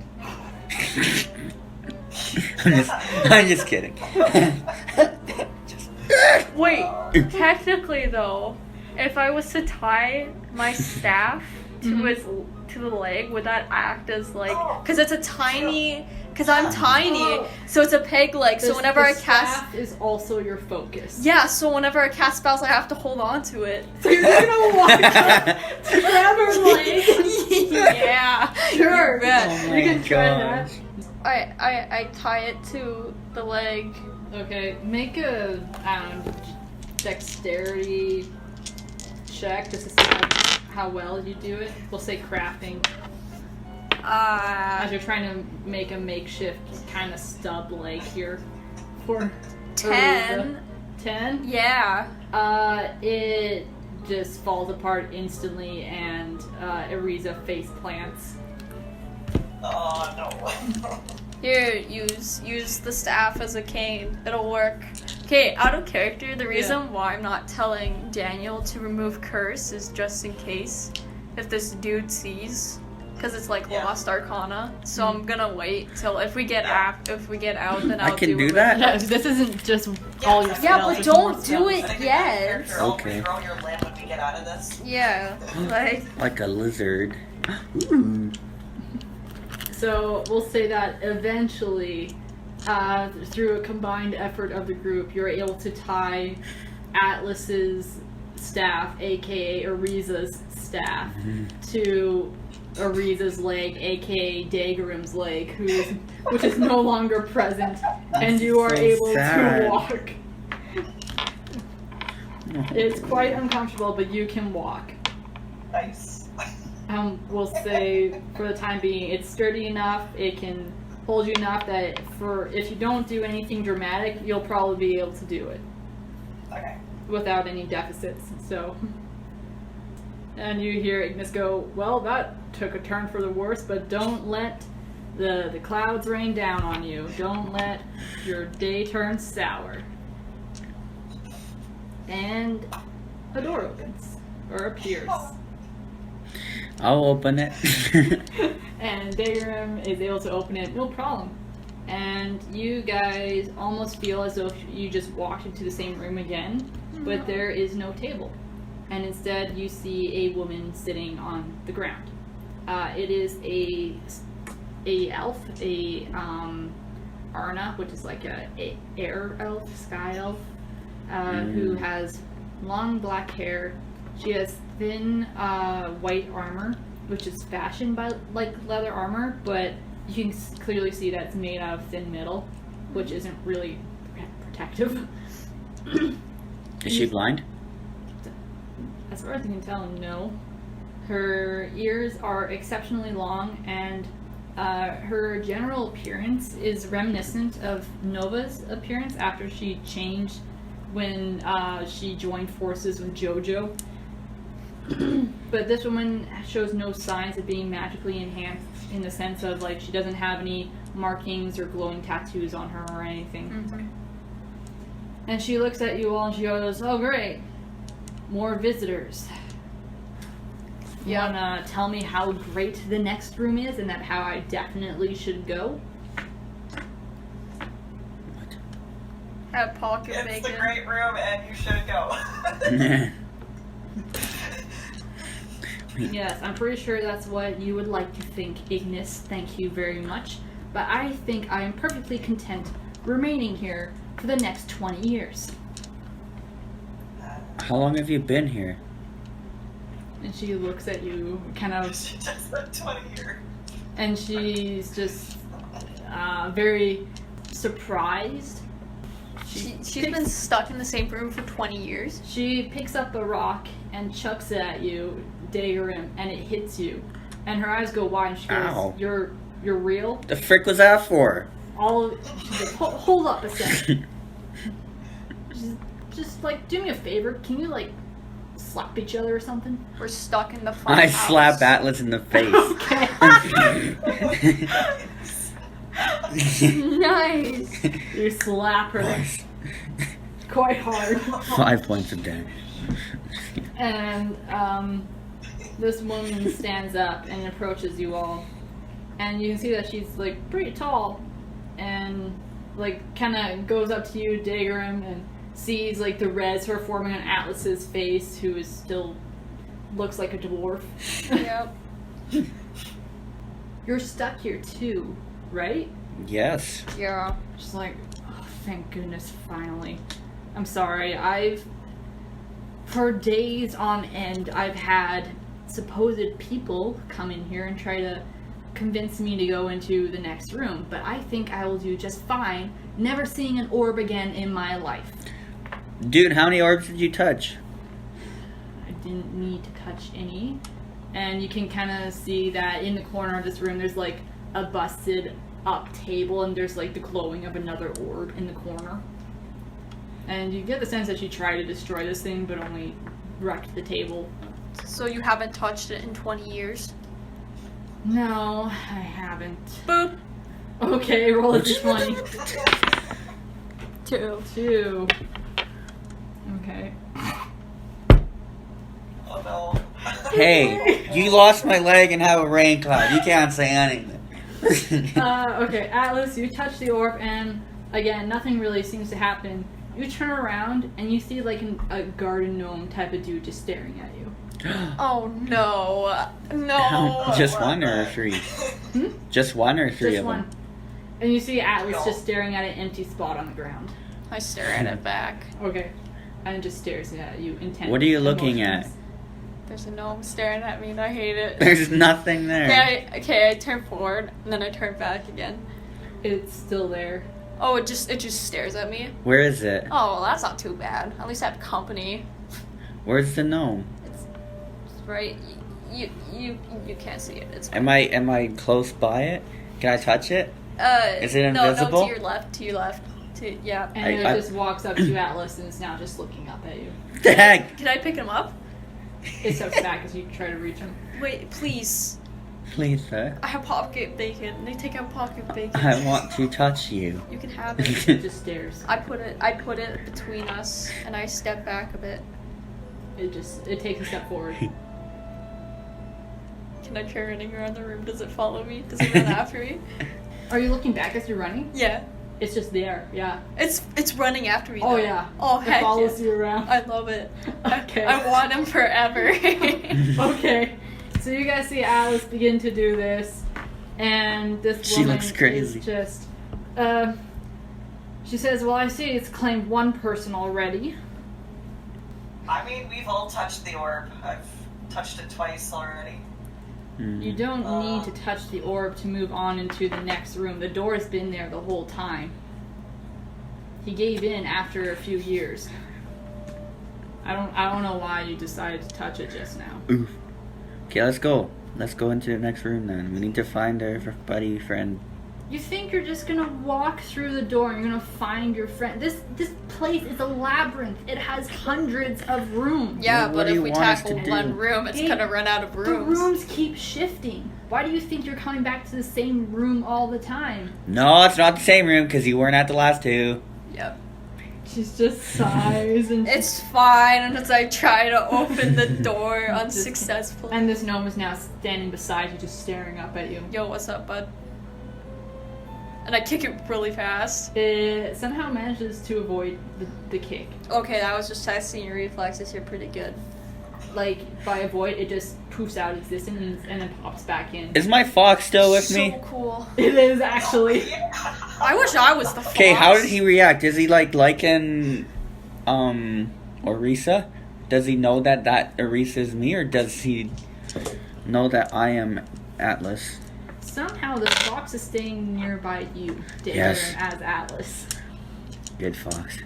I'm just kidding. Wait, technically though, if I was to tie my staff to his to the leg, would that act as like? Because it's a tiny. Because I'm tiny, so it's a peg leg. So whenever I cast. staff is also your focus. Yeah, so whenever I cast spells, I have to hold on to it. So you're gonna walk up to grab her leg. Yeah. Sure. You bet. Oh You my can try gosh. that. I tie it to the leg. Okay, make a dexterity check just to see how well you do it. We'll say crafting. As you're trying to make a makeshift kind of stub leg here for 10. 10? Yeah. It just falls apart instantly, and Ariza face plants. Oh no. Here, use the staff as a cane. It'll work. Okay, out of character, the reason why I'm not telling Daniel to remove curse is just in case if this dude sees. Because it's like Yeah. Lost Arcana, so I'm gonna wait till if we get out, then I'll I can do it. that? Yeah, this isn't just all your spells. Yeah, but there's don't more do spells. it I think yet. character, I'll Okay. reroll your limb when we get out of this. Yeah, like Like a lizard. Ooh. So we'll say that eventually, through a combined effort of the group, you're able to tie Atlas's staff, aka Ariza's staff, to Ariza's leg, aka Daggerim's leg, which is no longer present, and you are So able sad. to walk. It's quite uncomfortable, but you can walk. Nice. We'll say for the time being, it's sturdy enough, it can hold you enough that if you don't do anything dramatic, you'll probably be able to do it Okay. without any deficits. So, and you hear Ignis go, well, that took a turn for the worse, but don't let the clouds rain down on you. Don't let your day turn sour. And a door opens, or appears. I'll open it. And Daggerim is able to open it, no problem. And you guys almost feel as though you just walked into the same room again, but there is no table. And instead you see a woman sitting on the ground. It is a elf, Arna, which is like a air elf, sky elf, who has long black hair. She has thin white armor, which is fashioned by like leather armor, but you can clearly see that it's made out of thin metal, which isn't really protective. Is she blind? As far as you can tell, no. Her ears are exceptionally long, and her general appearance is reminiscent of Nova's appearance after she changed when she joined forces with JoJo. But this woman shows no signs of being magically enhanced in the sense of like she doesn't have any markings or glowing tattoos on her or anything. Mm-hmm. And she looks at you all and she goes, "Oh, great. More visitors. You wanna tell me how great the next room is and that how I definitely should go?" At pocket It's bacon. the great room, and you should go. Yes, I'm pretty sure that's what you would like to think, Ignis. Thank you very much. But I think I am perfectly content remaining here for the next 20 years. How long have you been here? And she looks at you, kind of, She just said 20 years. and she's just very surprised. She's been stuck in the same room for 20 years. She picks up a rock and chucks it at you, Daggerim, and it hits you. And her eyes go wide and she goes, Ow. You're real? The frick was that for? She's like, hold up a sec. just like, do me a favor. Can you like slap each other or something? We're stuck in the Funhouse. I slap Atlas in the face. Nice. You slap her quite hard. 5 points of damage. And this woman stands up and approaches you all. And you can see that she's like pretty tall. And like kind of goes up to you, Daggerim, and sees like the red sort of forming on Atlas's face, who is still looks like a dwarf. Yep. You're stuck here too, right? Yes. Yeah. She's like, oh, thank goodness, finally. I'm sorry, for days on end, I've had supposed people come in here and try to convince me to go into the next room, but I think I will do just fine, never seeing an orb again in my life. Dude, how many orbs did you touch? I didn't need to touch any. And you can kind of see that in the corner of this room, there's like a busted up table, and there's like the glowing of another orb in the corner. And you get the sense that she tried to destroy this thing, but only wrecked the table. So you haven't touched it in 20 years? No, I haven't. Boop. Okay, roll a d20. 2. 2. Okay. Oh no. Hey, you lost my leg and have a rain cloud. You can't say anything. Okay, Atlas, you touch the orb, and again, nothing really seems to happen. You turn around, and you see like a garden gnome type of dude just staring at you. Oh no. No. Just one or three? Just one or three Just of one. them? And you see Atlas just staring at an empty spot on the ground. I stare at it back. Okay. And it just stares at you intently. What are you looking at? There's a gnome staring at me and I hate it. There's nothing there. Okay, I turn forward and then I turn back again. It's still there. Oh, it just stares at me. Where is it? Oh, well, that's not too bad. At least I have company. Where's the gnome? It's right. You can't see it. It's Am I close by it? Can I touch it? Is it No, invisible? to your left. Yeah. And it just walks up to Atlas and is now just looking up at you. The heck? Can I pick him up? It steps back as you try to reach him. Wait, please. Please, sir. I have pocket bacon. They take out pocket bacon. I want to touch you. You can have it. It just stares. I put it between us and I step back a bit. It takes a step forward. Can I try running around the room? Does it follow me? Does it run after me? Are you looking back as you're running? Yeah. It's just there, yeah. It's running after me. Oh though. yeah. Oh It heck follows yeah. you around. I love it. Okay. I want him forever. Okay. So you guys see Alice begin to do this, and this She woman looks crazy. is just, she says, well, I see it's claimed one person already. I mean, we've all touched the orb. I've touched it twice already. You don't need to touch the orb to move on into the next room. The door's been there the whole time. He gave in after a few years. I don't know why you decided to touch it just now. Oof. Okay, let's go. Let's go into the next room then. We need to find our buddy friend. You think you're just gonna walk through the door and you're gonna find your friend? This place is a labyrinth. It has hundreds of rooms. Yeah, What but do if you we want us tackle to do? one room, it's Hey, gonna run out of The rooms. rooms keep shifting. Why do you think you're coming back to the same room all the time? No, it's not the same room because you weren't at the last two. Yep. She's just sighs and It's fine as I try to open the door unsuccessfully. and this gnome is now standing beside you, just staring up at you. Yo, what's up, bud? And I kick it really fast. It somehow manages to avoid the kick. Okay, that was just testing your reflexes. You're pretty good. Like, by avoid, it just poofs out existence and then pops back in. Is my fox still with me? So cool. It is actually. I wish I was the fox. Okay, how did he react? Is he like liking Orisa? Does he know that Orisa is me, or does he know that I am Atlas? Somehow the fox is staying nearby you, Yes. as Atlas. Good fox.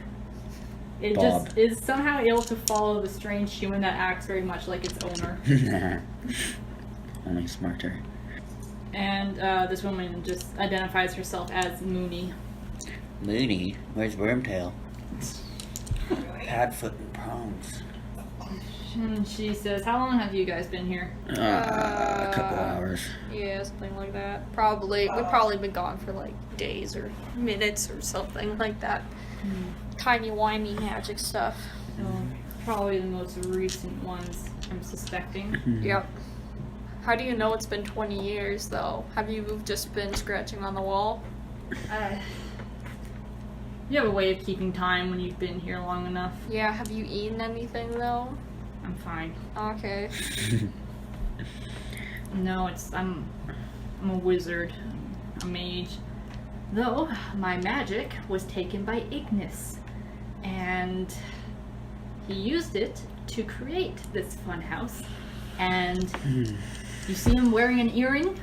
It Bob. just is somehow able to follow the strange human that acts very much like its owner. Only smarter. And this woman just identifies herself as Mooney. Looney, where's Wormtail? Padfoot and prongs. And she says, "How long have you guys been here?" A couple hours. Yeah, something like that. Probably. We've probably been gone for like days or minutes or something like that. Tiny whiny magic stuff. So, probably the most recent ones, I'm suspecting. Yep. How do you know it's been 20 years though? Have you just been scratching on the wall? You have a way of keeping time when you've been here long enough. Yeah, have you eaten anything though? I'm fine. Okay. No, I'm a wizard, a mage. Though my magic was taken by Ignis, and he used it to create this funhouse. And you see him wearing an earring?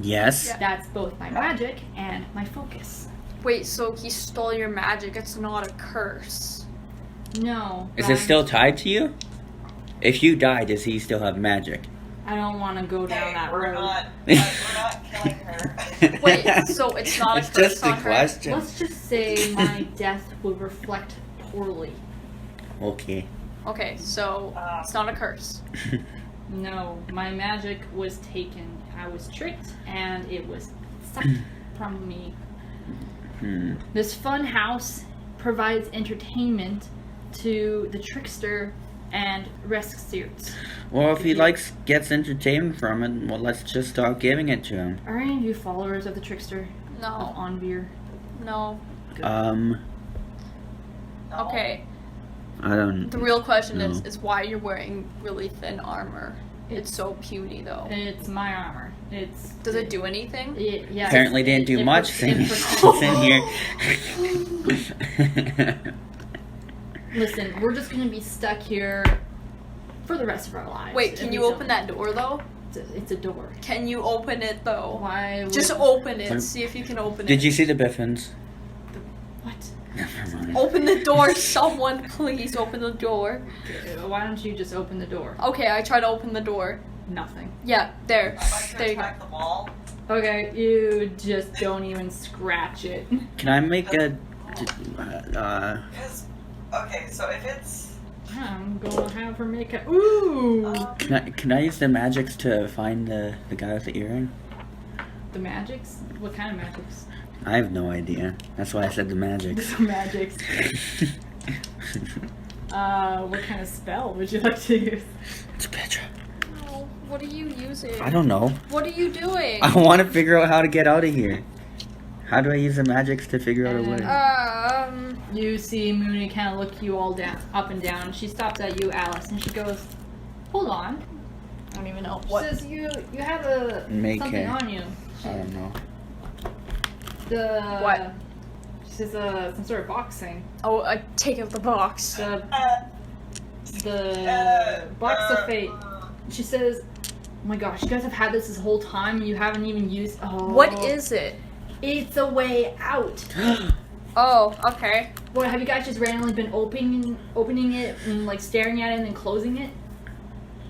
Yes. Yeah. That's both my magic and my focus. Wait, so he stole your magic, it's not a curse. No. Is but it still tied to you? If you die, does he still have magic? I don't want to go down Hey, that we're road. not killing her. Wait, so it's not a It's curse just a on her? question. Let's just say my death will reflect poorly. Okay. Okay, so it's not a curse. No, my magic was taken. I was tricked, and it was sucked from me. This fun house provides entertainment to the Trickster and Rescuers. Well, if he gets entertainment from it, well, let's just stop giving it to him. Are any of you followers of the Trickster? Of No. Onvir? No. Okay. I don't. The real question No. is why you're wearing really thin armor. It's so puny though. It's my armor. Does it do anything? Yeah. Apparently didn't do much since it's in here. Listen, we're just gonna be stuck here for the rest of our lives. Wait, if can we you open don't- that door though? It's a door. Can you open it though? Why? Just would- open it. See if you can open it. Did you see the Biffins? What? Never mind. Open the door, someone please open the door. Why don't you just open the door? Okay, I try to open the door. Nothing. Yeah, there. I'd like to There you go. attack the wall. Okay, you just don't even scratch it. Can I make a? Because, okay, so if it's... I'm gonna have her make a. Ooh! Can I use the magics to find the guy with the earring? The magics? What kind of magics? I have no idea. That's why I said the magics. The magics. What kind of spell would you like to use? It's Petra. Oh, what are you using? I don't know. What are you doing? I want to figure out how to get out of here. How do I use the magics to figure out a way? You see Mooney kind of look you all down, up and down. She stops at you, Alice, and she goes, "Hold on." I don't even know She what. says, "You have a Make something it. on you." I don't know. What? She says, some sort of box thing. Oh, I take out the box. The box of fate. She says, "Oh my gosh, you guys have had this whole time. And you haven't even used." Oh. What is it? It's a way out. Oh, okay. What, have you guys just randomly been opening it and like staring at it and then closing it?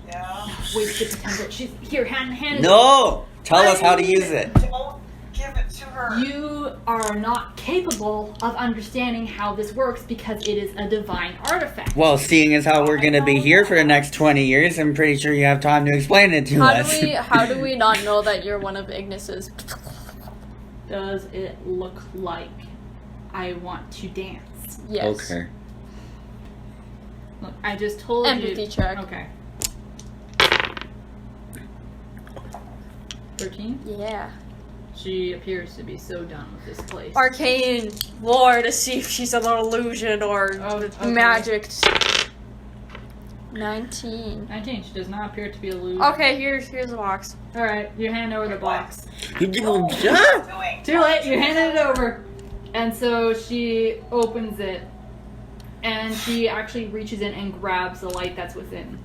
Yeah. Wasted potential. She's here. Hand it. No! Tell us how to use it. Don't give it to remember. You are not capable of understanding how this works because it is a divine artifact. Well, seeing as how we're gonna be here for the next 20 years, I'm pretty sure you have time to explain it to us. How do we not know that you're one of Ignis's? Does it look like I want to dance? Yes. Okay. Look, I just told Empathy you. check. Okay. 13? Yeah. She appears to be so done with this place. Arcane lore to see if she's an illusion or okay. magic. 19. 19. She does not appear to be a loser. Okay, here's the box. Alright, you hand over the box. You do What are you doing? Too late, you handed it over. And so she opens it. And she actually reaches in and grabs the light that's within.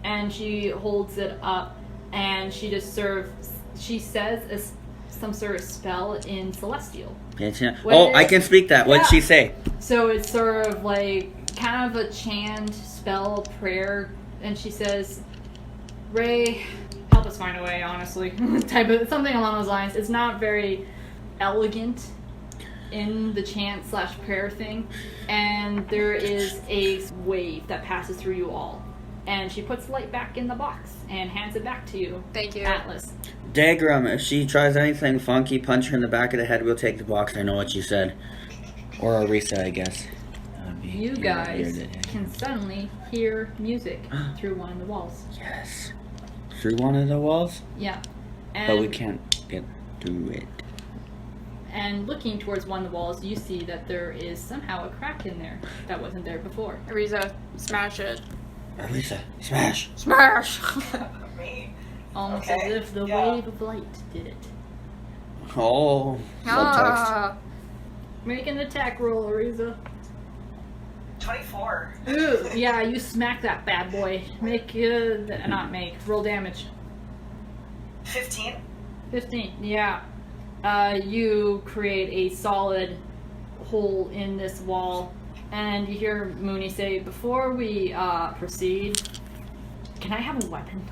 And she holds it up. And she just she says some sort of spell in Celestial. Oh, I can speak that. What'd she say? So it's sort of like kind of a chant, spell, prayer, and she says, "Ray, help us find a way." Honestly, type of something along those lines. It's not very elegant in the chant / prayer thing, and there is a wave that passes through you all, and she puts the light back in the box and hands it back to you. Thank you. Atlas. Dagram, if she tries anything funky, punch her in the back of the head, we'll take the box. I know what you said. Or Arisa, I guess. You guys can suddenly hear music through one of the walls. Yes. Through one of the walls? Yeah. And, But we can't get through it. And looking towards one of the walls, you see that there is somehow a crack in there that wasn't there before. Ariza, smash it. Arisa, smash! Smash! Me. Almost Okay, as if the yeah. wave of light did it. Oh, subtext. Ah. Make an attack roll, Ariza. 24. Ooh, yeah, you smack that bad boy. Roll damage. 15. 15, yeah. You create a solid hole in this wall, and you hear Mooney say, "Before we proceed, can I have a weapon?"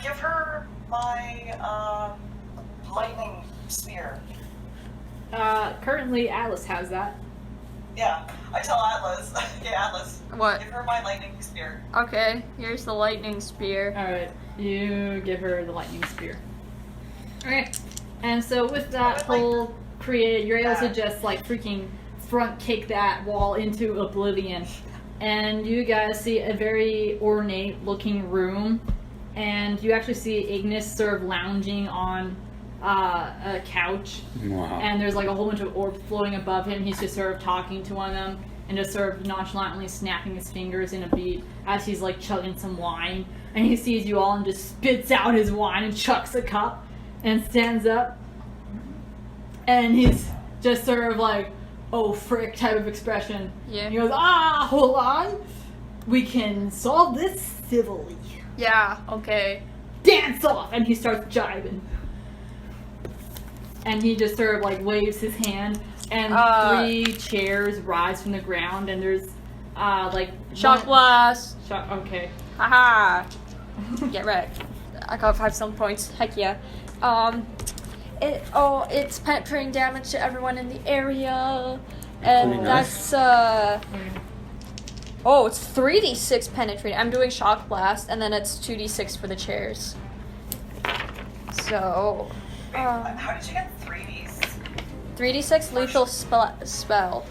Give her my lightning spear. Currently Atlas has that. Yeah, I tell Atlas. Yeah, Atlas. What? Give her my lightning spear. Okay, here's the lightning spear. Alright, you give her the lightning spear. Okay, and so with that whole created, you're able to just like freaking front kick that wall into oblivion. And you guys see a very ornate looking room, and you actually see Ignis sort of lounging on a couch. Wow. And there's like a whole bunch of orbs floating above him. He's just sort of talking to one of them and just sort of nonchalantly snapping his fingers in a beat as he's like chugging some wine. And he sees you all and just spits out his wine and chucks a cup and stands up. And he's just sort of like, "Oh frick" type of expression. Yeah. And he goes, "Hold on. We can solve this civilly. Yeah, okay. Dance off!" And he starts jiving. And he just sort of like waves his hand, and 3 chairs rise from the ground, and there's like Shock blast. Okay. Haha. Get wrecked. I got 5 stone points. Heck yeah. It's penetrating damage to everyone in the area. And Cool. that's it's 3d6 penetrating. I'm doing shock blast, and then it's 2d6 for the chairs. So How did you get 3Ds? 3d6 lethal spell.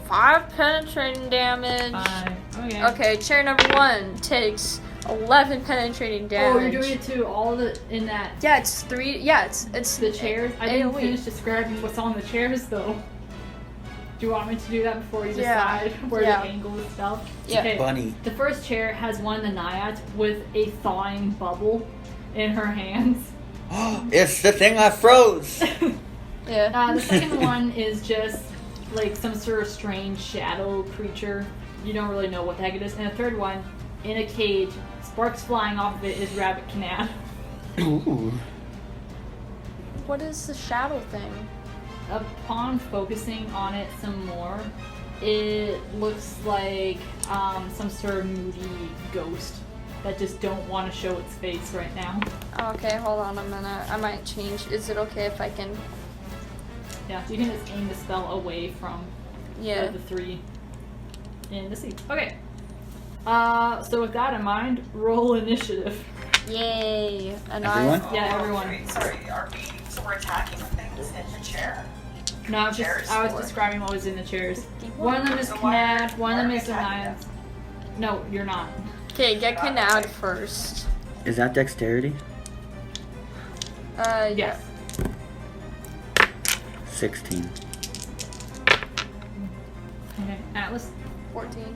5 penetrating damage. 5. Okay. Okay, chair number 1 takes 11 penetrating damage. Oh, you're doing it to all of it in that. Yeah, it's 3. Yeah, it's The chairs. I didn't AoE. finish describing what's on the chairs though. Do you want me to do that before you Yeah. decide where Yeah. to angle the stuff? Yeah. Okay. Bunny. The first chair has one of the naiads with a thawing bubble in her hands. It's the thing I froze! Yeah. The second one is just like some sort of strange shadow creature. You don't really know what the heck it is. And the third one, in a cage, sparks flying off of it, is Rabbit Canad. Ooh. What is the shadow thing? Upon focusing on it some more, it looks like some sort of moody ghost that just don't want to show its face right now. Okay, hold on a minute. I might change. Is it okay if I can? Yeah, so you can just aim the spell away from Yeah. the 3 in the sea. Okay. So with that in mind, roll initiative. Yay! And Everyone? Yeah, everyone. Wait, sorry, so we're attacking things in the chair? No, I was Chairs. describing what was in the chairs. One of them is So why- Knad, one of why them are we is attacking Alliance. No, you're not. Okay, get Knad first. Is that dexterity? Yeah. Yes. 16. Okay, Atlas, 14,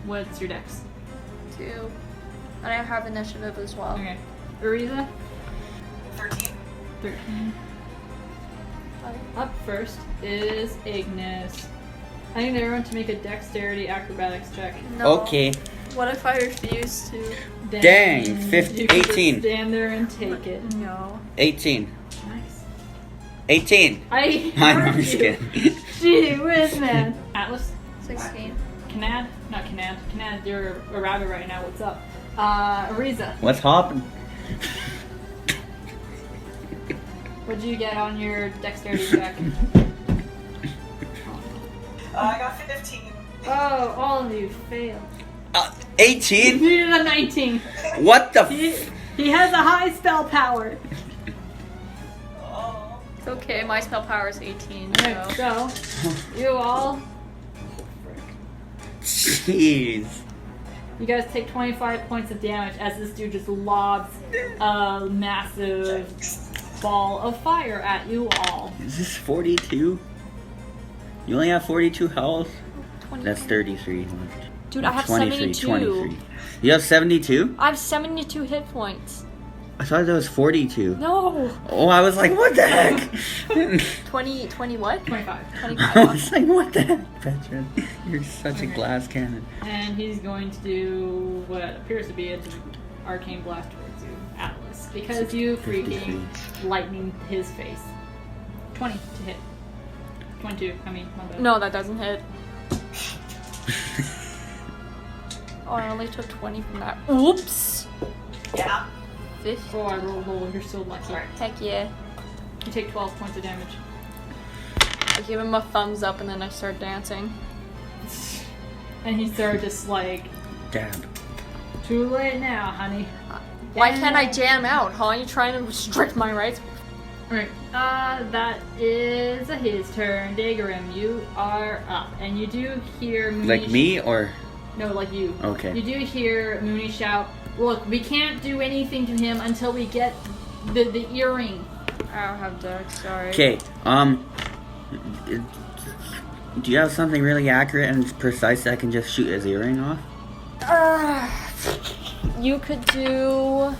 what's your dex? 2, and I have initiative as well. Okay. Ariza, 13. 13. Up first is Ignis. I need everyone to make a dexterity acrobatics check. No. Okay. What if I refuse to? Dang, You can just 18. stand there and take it. No. 18. Nice. 18. I I'm heard just you. kidding. Gee whiz, man. Atlas, 16. Knad, not Knad. Knad, you're a rabbit right now. What's up? Ariza, What's hopping? what'd you get on your dexterity check? I got 15. Oh, all of you failed. 18? You did a 19. What the He has a high spell power. Oh. It's okay, my spell power is 18, Okay, so. so you all, Jeez. you guys take 25 points of damage as this dude just lobs a massive ball of fire at you all. Is this 42? You only have 42 health? 20. That's 33 left. Dude, I have 23, 72. 23. You have 72? I have 72 hit points. I thought that was 42. No! Oh, I was like, what the heck? 20 what? 25. 25. I was like, what the heck, veteran? You're such a glass cannon. And he's going to do what appears to be an arcane blast towards you, Atlas, because you freaking lightning his face. 20 to hit. 22, I mean, my bad. No, that doesn't hit. Oh, I only took 20 from that. Oops! Yeah. 50. Oh, I rolled low, you're so lucky. Heck yeah. You take 12 points of damage. I give him a thumbs up and then I start dancing. And he started just like, Dab. too late now, honey. Why can't I jam out, huh? You trying to restrict my rights? Alright, that is his turn. Dagarim, you are up. And you do hear Mooney... Like me or? No, like you. Okay. You do hear Mooney shout, look, we can't do anything to him until we get the earring. I don't have dex, sorry. Okay, do you have something really accurate and precise that can just shoot his earring off? You could do...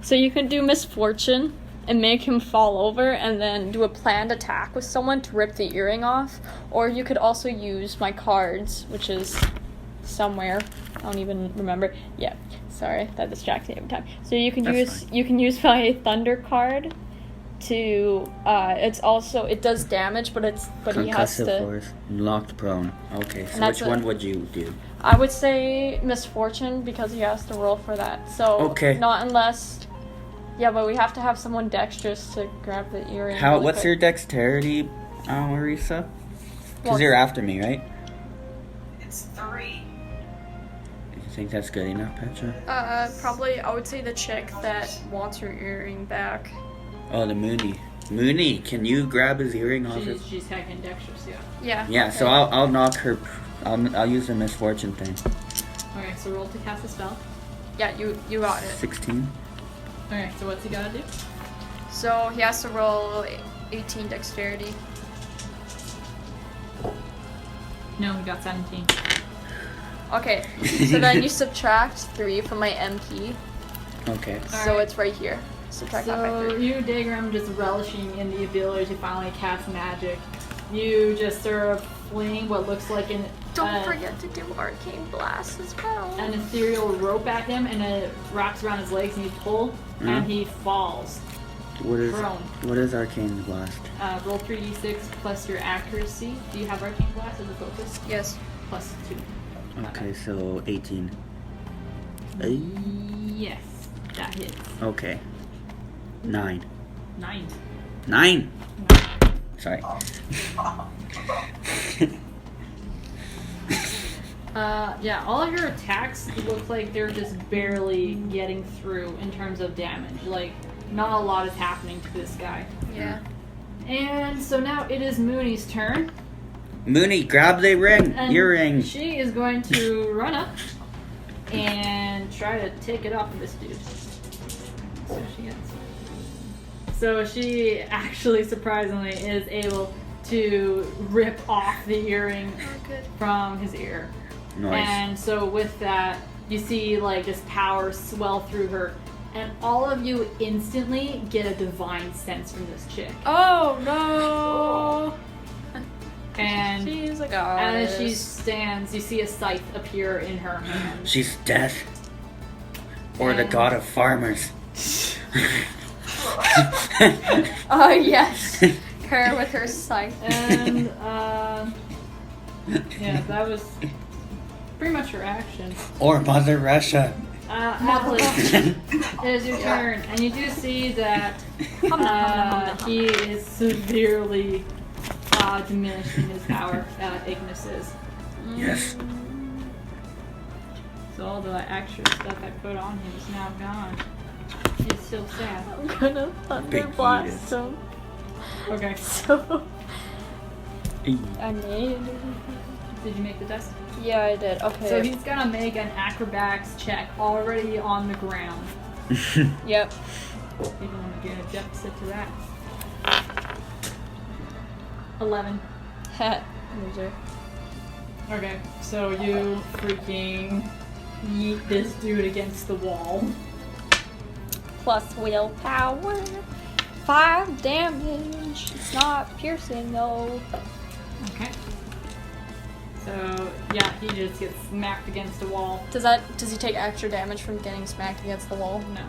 So you could do Misfortune and make him fall over and then do a planned attack with someone to rip the earring off. Or you could also use my cards, which is somewhere. I don't even remember. Yeah, sorry, that distracts me every time. So you can That's use my Thunder card to it does damage, but he has Concussive to. force, locked prone. Okay, so that's which one would you do? I would say Misfortune because he has to roll for that. So Okay. not unless. Yeah, but we have to have someone dexterous to grab the earring. really What's quick. your dexterity, Marisa? Because Well, you're after me, right? It's 3. You think that's good enough, Petra? Probably I would say the chick that wants her earring back. Oh, the Mooney. Mooney, can you grab his earring off his... She's hacking dexterous, yeah. Yeah. Yeah, okay. so I'll knock her... I'll use the misfortune thing. Okay, so roll to cast a spell. Yeah, you got it. 16. Okay, so what's he gotta do? So he has to roll 18 dexterity. No, he got 17. Okay, so then you subtract 3 from my MP. Okay. So it's right here. Subtract that by So 3. you, Dagarim, just relishing in the ability to finally cast magic. You just sort of fling what looks like Don't forget to do arcane blast as well. an ethereal rope at him, and it wraps around his legs, and you pull, and he falls. Prone. What is arcane blast? Roll 3d6 plus your accuracy. Do you have arcane blast as a focus? Yes. Plus 2. Okay, so 18. Yes, that hits. Okay. 9. 9. 9! Sorry. Yeah, all of your attacks look like they're just barely getting through in terms of damage. Like, not a lot is happening to this guy. Yeah. And so now it is Mooney's turn. Mooney, grab the ring. And Earring. she is going to run up and try to take it off of this dude. So she gets. So she actually, surprisingly, is able to rip off the earring from his ear. Nice. And so with that, you see like this power swell through her, and all of you instantly get a divine sense from this chick. Oh no! And She's a as goddess. she stands, you see a scythe appear in her hand. She's death. Or the And- god of farmers. Oh yes, her with her scythe. And yeah, that was pretty much her action. Or Mother Russia. Atlas, it is your turn, and you do see that he is severely diminished in his power. Ignis is. Yes. So all the extra stuff I put on him is now gone. It's so sad. I'm gonna thunder blast him. Okay. So I made. Did you make the test? Yeah, I did. Okay. So he's gonna make an acrobatics check already on the ground. Yep. If you want to get a deficit to that. 11. Loser. Okay, so you freaking yeet this dude against the wall. Plus willpower. 5 damage. It's not piercing though. Okay. So yeah, he just gets smacked against a wall. Does he take extra damage from getting smacked against the wall? No.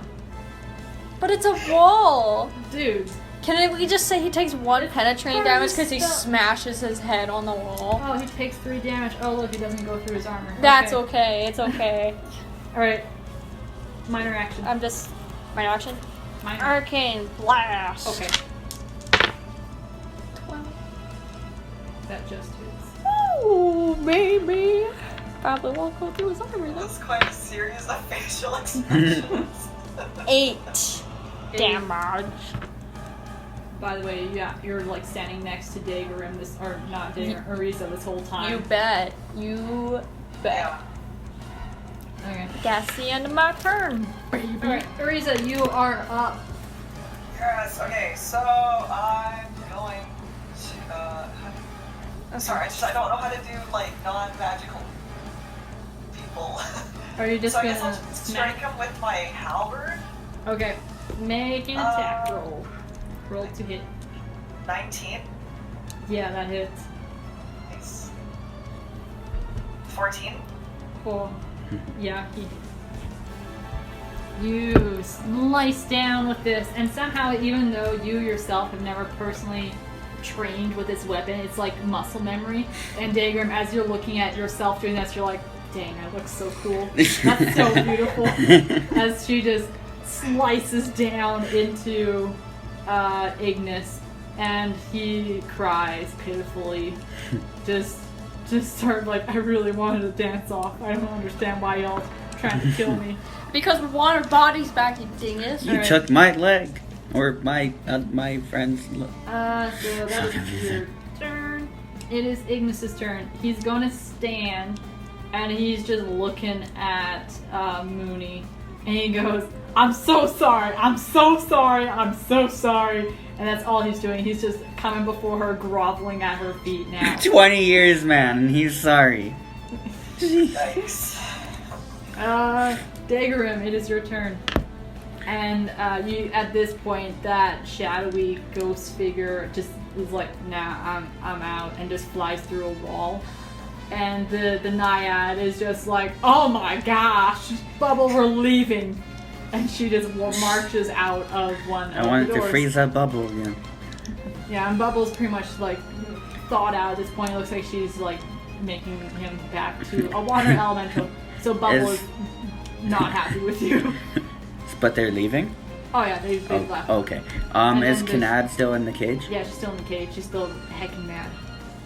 But it's a wall. Dude. Can we just say he takes 1 penetrating damage because he First- smashes his head on the wall? Oh, he takes 3 damage. Oh look, he doesn't go through his armor. That's okay. It's okay. Alright. Minor action. I'm just my action. Minor. Arcane blast. Okay. 12. That just hits. Ooh, baby. Probably won't go through his armor though. That's quite a series of facial expressions. 8 damage. By the way, yeah, you're like standing next to Dagarim this, or not Dagarim, Arisa this whole time. You bet. You bet. Yeah. Okay. That's the end of my turn. Alright, Arisa, you are up. Yes, okay, so I'm going to, sorry, I don't know how to do, like, non-magical people. Are you just So I guess gonna I'll strike smack? him with my halberd. Okay. Make an attack Uh, roll. Roll to hit. 19. Yeah, that hits. Nice. 14. Cool. Yeah, you slice down with this, and somehow, even though you yourself have never personally trained with this weapon, it's like muscle memory. And Dagarim, as you're looking at yourself doing this, you're like, dang, I look so cool. That's so beautiful. As she just slices down into Ignis, and he cries pitifully. Just start like, I really wanted to dance off. I don't understand why y'all trying to kill me. Because we want our bodies back, you dingus. You Alright. took my leg. Or my friend's leg. So that is your turn. It is Ignis's turn. He's going to stand, and he's just looking at Mooney, and he goes, I'm so sorry, I'm so sorry, I'm so sorry. And that's all he's doing. He's just coming before her, groveling at her feet now. 20 years, man, and he's sorry. Yikes. Dagarim, it is your turn. And you, at this point, that shadowy ghost figure just is like, nah, I'm out, and just flies through a wall. And the naiad is just like, oh my gosh, Bubble, we're leaving. And she just marches out of one I of wanted the to doors. freeze that bubble again. Yeah, and Bubble's pretty much like thawed out at this point. It looks like she's like making him back to a water elemental. So Bubble is not happy with you. But they're leaving? Oh yeah, they've left. Okay. And Is then Kanad still in the cage? Yeah, she's still in the cage. She's still heckin' mad.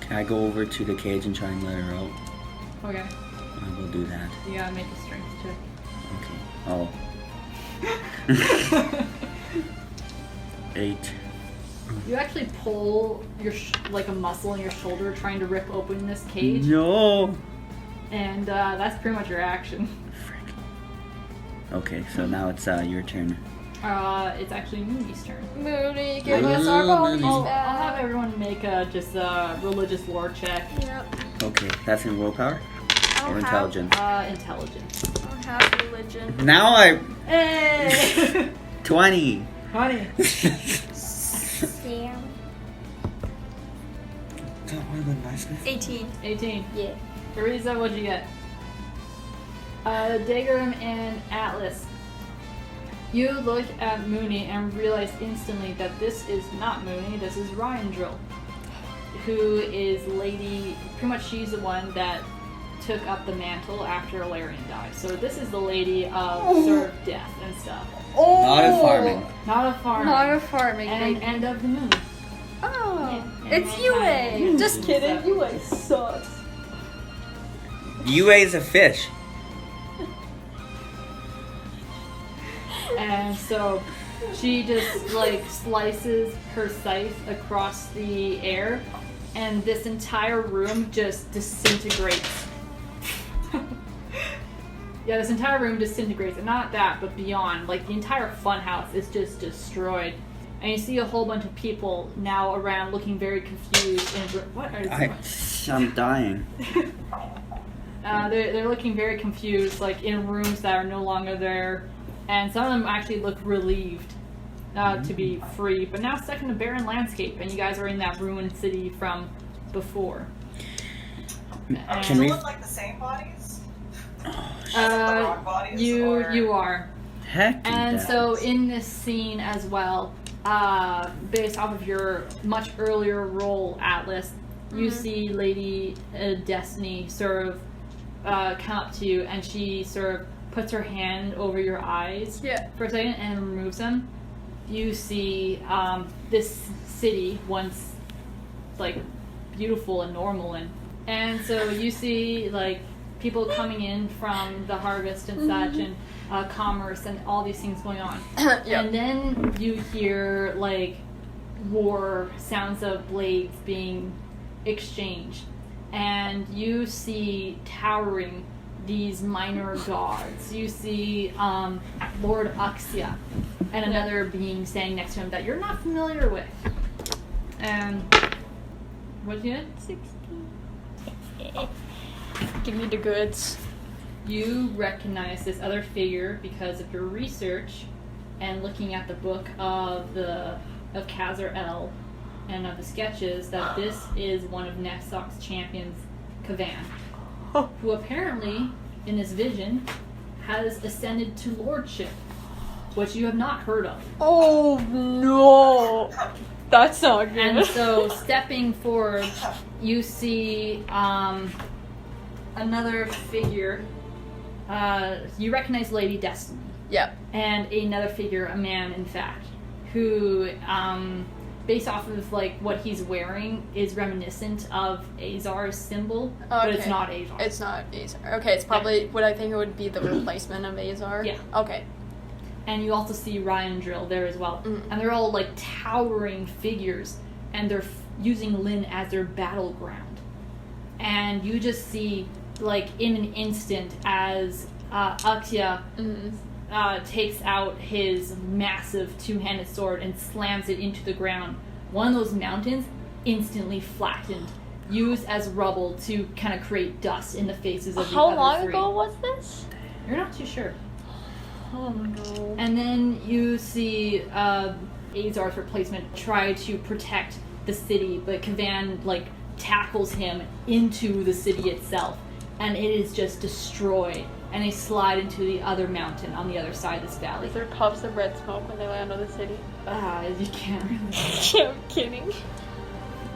Can I go over to the cage and try and let her out? Okay. I will do that. You gotta make a strength check. Okay. Oh. 8. You actually pull your like a muscle in your shoulder trying to rip open this cage. No! And that's pretty much your action. Frick. Okay, so now it's your turn. It's actually Mooney's turn. Mooney, give us our ponies I'll back. have everyone make just a religious lore check. Yep. Okay, that's in willpower? I Or don't have, intelligence? Intelligence. I don't have religion. Now I... Hey! 20! Honey. Sam. That would have been nice. 18. 18. Yeah. Teresa, what'd you get? Dagram and Atlas. You look at Mooney and realize instantly that this is not Mooney, this is Ryan Drill, who is pretty much she's the one that took up the mantle after Alarian died. So this is the lady of sort of death and stuff. Oh! Not a farming. Not a farming. Not a farming, and baby. end of the moon. Oh, Yeah. it's UA. Just kidding. UA sucks. UA is a fish. And so she just like slices her scythe across the air, and this entire room just disintegrates. Yeah, this entire room disintegrates, and not that, but beyond. Like the entire funhouse is just destroyed, and you see a whole bunch of people now around looking very confused. And what are they doing? I'm dying. They're looking very confused, like in rooms that are no longer there. And some of them actually look relieved to be free, but now stuck in a barren landscape, and you guys are in that ruined city from before. Are we still in like the same bodies? The rock bodies? You are. Heck. And so in this scene as well, based off of your much earlier role, Atlas, you see Lady Destiny sort of come up to you, and she sort of puts her hand over your eyes for a second and removes them. You see this city once like beautiful and normal, and so you see like people coming in from the harvest and such, and commerce and all these things going on. And then you hear like war sounds of blades being exchanged, and you see towering these minor gods. You see Lord Uxia and another being standing next to him that you're not familiar with. And what'd you get? 16. Give me the goods. You recognize this other figure because of your research and looking at the book of Khazar-El and of the sketches that this is one of Nexok's champions, Kavan, who apparently, in this vision, has ascended to lordship, which you have not heard of. Oh no! That's not good. And so, stepping forward, you see another figure. You recognize Lady Destiny. Yep. And another figure, a man, in fact, who, based off of like what he's wearing, is reminiscent of Azar's symbol, but it's not Azar. It's not Azar. Okay, it's probably what I think it would be the replacement of Azar. Yeah. Okay. And you also see Ryan Drill there as well. And they're all like towering figures, and they're using Lynn as their battleground. And you just see, like, in an instant, as Uxia takes out his massive two-handed sword and slams it into the ground, one of those mountains instantly flattened, used as rubble to kind of create dust in the faces of the How other long three. ago was this? You're not too sure. Oh no. And then you see Azar's replacement try to protect the city, but Kavan like tackles him into the city itself, and it is just destroyed. And they slide into the other mountain on the other side of this valley. Is there puffs of red smoke when they land on the city? You can't really. I'm kidding.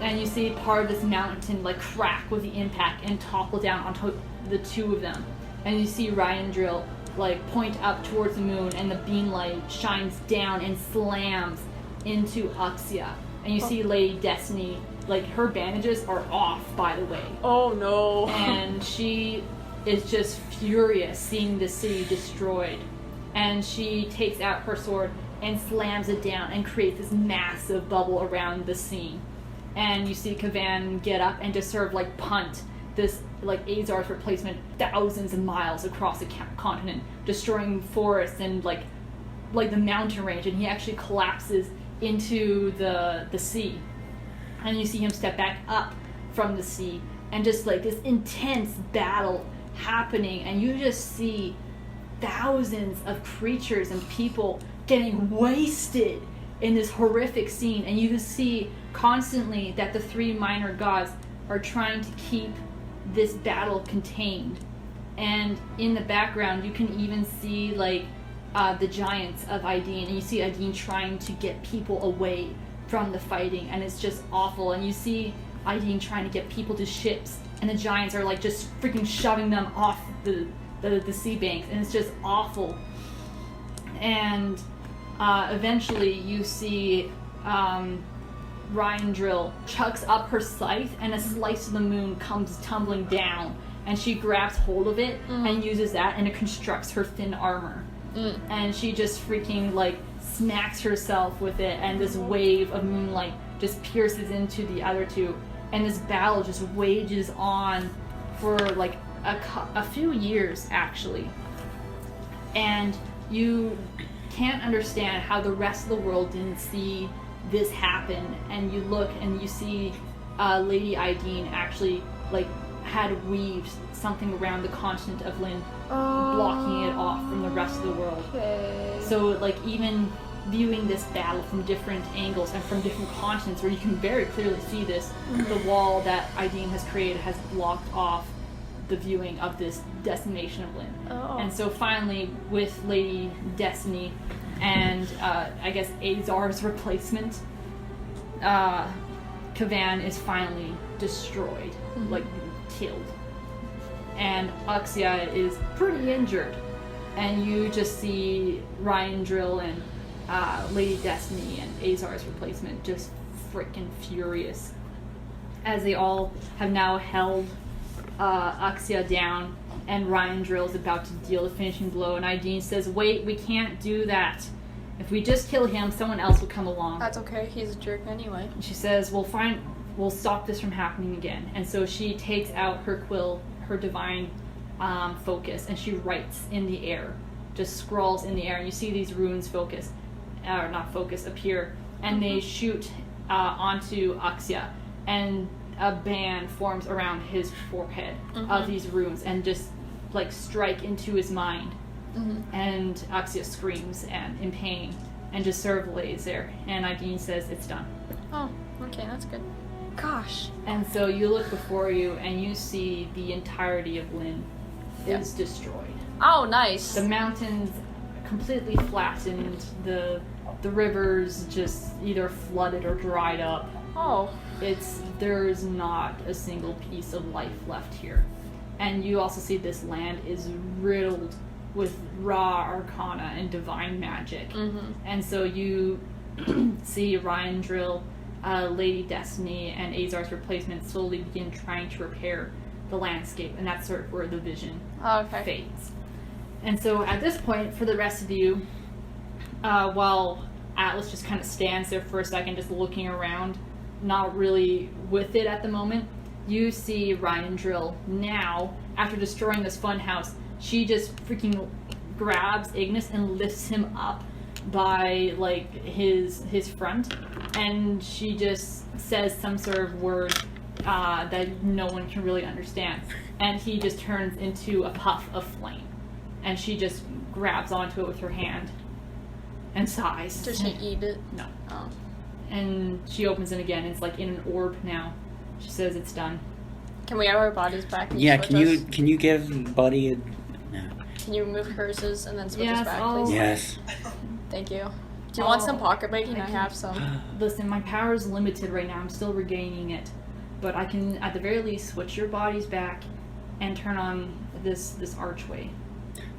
and you see part of this mountain like crack with the impact and topple down onto the two of them. And you see Ryandril like point up towards the moon, and the beam light shines down and slams into Uxia. And you see Lady Destiny, like her bandages are off, by the way. Oh no. And she is just furious seeing the city destroyed. And she takes out her sword and slams it down and creates this massive bubble around the scene. And you see Kavan get up and just sort of like punt this like Azar's replacement thousands of miles across the continent, destroying forests and like the mountain range, and he actually collapses into the sea. And you see him step back up from the sea, and just like this intense battle happening, and you just see thousands of creatures and people getting wasted in this horrific scene. And you see constantly that the three minor gods are trying to keep this battle contained. And in the background you can even see like the giants of Aideen, and you see Aideen trying to get people away from the fighting, and it's just awful. And you see Aideen trying to get people to ships, and the giants are like just freaking shoving them off the sea banks, and it's just awful. And eventually you see Ryandril chucks up her scythe, and a slice of the moon comes tumbling down, and she grabs hold of it and uses that, and it constructs her thin armor. And she just freaking like smacks herself with it, and this wave of moonlight just pierces into the other two, and this battle just wages on for like a few years actually. And you can't understand how the rest of the world didn't see this happen. And you look and you see Lady Aideen actually like had weaved something around the continent of Lynn, blocking it off from the rest of the world. Okay. So like even viewing this battle from different angles and from different continents, where you can very clearly see this, the wall that Aideen has created has blocked off the viewing of this decimation of Lynn. And so finally, with Lady Destiny and I guess Azar's replacement, Kavan is finally destroyed, like killed. And Uxia is pretty injured. And you just see Ryandril and Lady Destiny and Azar's replacement just freaking furious, as they all have now held Uxia down, and Ryandril is about to deal the finishing blow, and Aideen says, "Wait, we can't do that. If we just kill him, someone else will come along." That's okay, he's a jerk anyway. And she says, we'll stop this from happening again. And so she takes out her quill, her divine focus, and she writes in the air, just scrawls in the air, and you see these runes appear, and they shoot onto Uxia, and a band forms around his forehead of these runes, and just like strike into his mind. And Uxia screams and in pain, and just sort of lays there, and Aideen says it's done. Oh, okay, that's good. Gosh. And so you look before you, and you see the entirety of Lynn is destroyed. Oh, nice. The mountains completely flattened, the rivers just either flooded or dried up. Oh. There's not a single piece of life left here. And you also see this land is riddled with raw arcana and divine magic. And so you see Ryandril, Lady Destiny, and Azar's replacement slowly begin trying to repair the landscape, and that's sort of where the vision fades. And so at this point, for the rest of you, while Atlas just kind of stands there for a second, just looking around, not really with it at the moment, you see Ryandril now, after destroying this funhouse, she just freaking grabs Ignis and lifts him up by like his front, and she just says some sort of word that no one can really understand, and he just turns into a puff of flame, and she just grabs onto it with her hand and sighs. Does she eat it? No. Oh. And she opens it again. It's like in an orb now. She says it's done. Can we have our bodies back? And Yeah, switch can you give Buddy a... No. Can you remove hers and then switch Yes, us back, I'll- please? Yes. Thank you. you want some pocket baking? I have some. Listen, my power is limited right now. I'm still regaining it. But I can, at the very least, switch your bodies back and turn on this archway.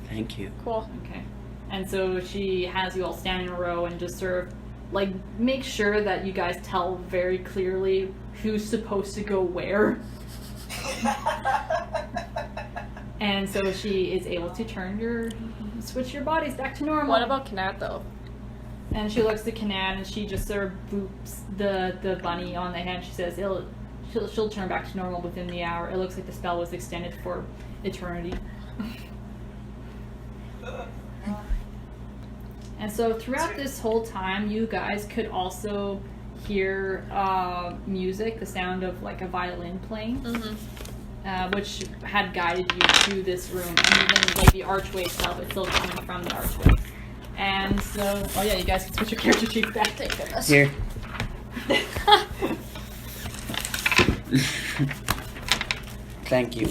Thank you. Cool. Okay. And so she has you all stand in a row and just sort of, like, make sure that you guys tell very clearly who's supposed to go where. And so she is able to switch your bodies back to normal. What about Knat though? And she looks to Kanan and she just sort of boops the bunny on the head. She says, she'll turn back to normal within the hour. It looks like the spell was extended for eternity. And so throughout this whole time, you guys could also hear music, the sound of like a violin playing, which had guided you to this room. And even like the archway itself, it's still coming from the archway. And so, oh yeah, you guys can switch your character sheets back. Thank goodness. Here. Thank you.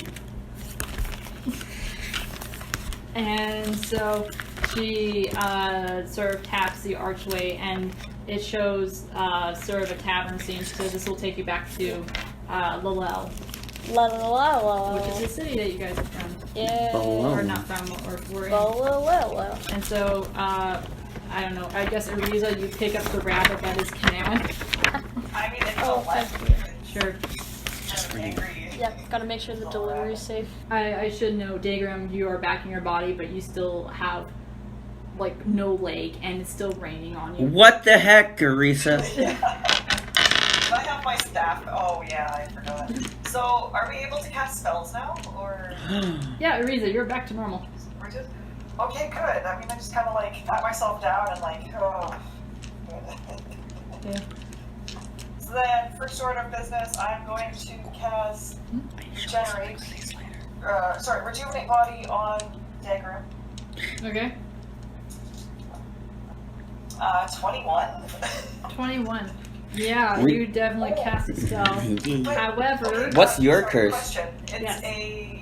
And so she sort of taps the archway, and it shows sort of a tavern scene. So this will take you back to Lalel, which is a city that you guys are from. Yeah. Or not from, or we're in. And so, I don't know, I guess Ariza, you pick up the rabbit that is Kanan. I mean, it's all left. Sure. I'm angry. Yep, gotta make sure the delivery is safe. I should know, Dagram, you are back in your body, but you still have, like, no leg, and it's still raining on you. What the heck, Arisa? I have my staff. Oh, yeah, I forgot. So, are we able to cast spells now, or? Yeah, Ariza, you're back to normal. We're just... Okay, good. I mean, I just kind of, like, pat myself down and, like, oh. Yeah. So then, for sort of business, I'm going to cast Rejuvenate Body on Dagram. Okay. 21. 21. Yeah, you definitely cast a spell. However, What's your Sorry, curse? Question. It's Yes.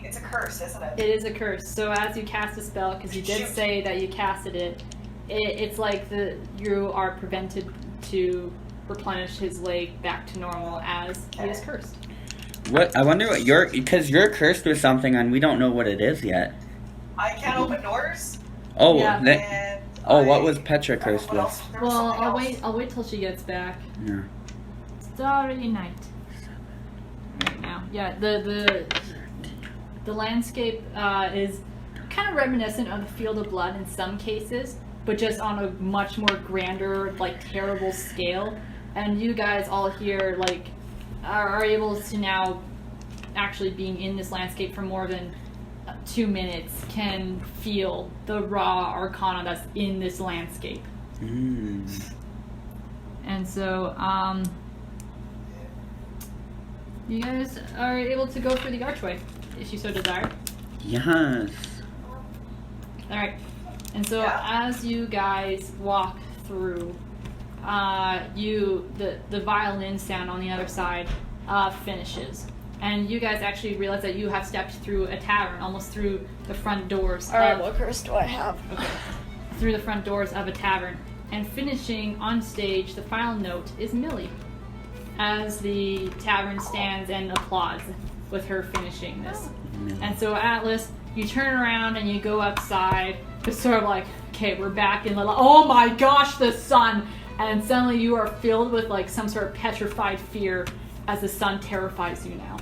it's a curse, isn't it? it is a curse. So as you cast a spell, because you did Shoot. say that you casted it, it's like you are prevented to replenish his leg back to normal as he is cursed. What? I wonder what because you're cursed with something and we don't know what it is yet. I can't open doors. Oh, Yeah. And what was Petra cursed what with? else? There was Well, something I'll wait till she gets back. Yeah. Starry night. Right now, yeah. The landscape is kind of reminiscent of the Field of Blood in some cases, but just on a much more grander, like terrible scale. And you guys all here, like, are able to now, actually being in this landscape for more than 2 minutes, can feel the raw arcana that's in this landscape. And so, you guys are able to go through the archway, if you so desire. Yes. Alright. And so, as you guys walk through, the violin sound on the other side finishes. And you guys actually realize that you have stepped through a tavern, almost through the front doors. Alright, what curse do I have? Through the front doors of a tavern. And finishing on stage, the final note is Millie, as the tavern stands and applauds with her finishing this. And so Atlas, you turn around and you go outside, just sort of like, okay, we're back in the oh my gosh, the sun! And suddenly you are filled with like some sort of petrified fear as the sun terrifies you now.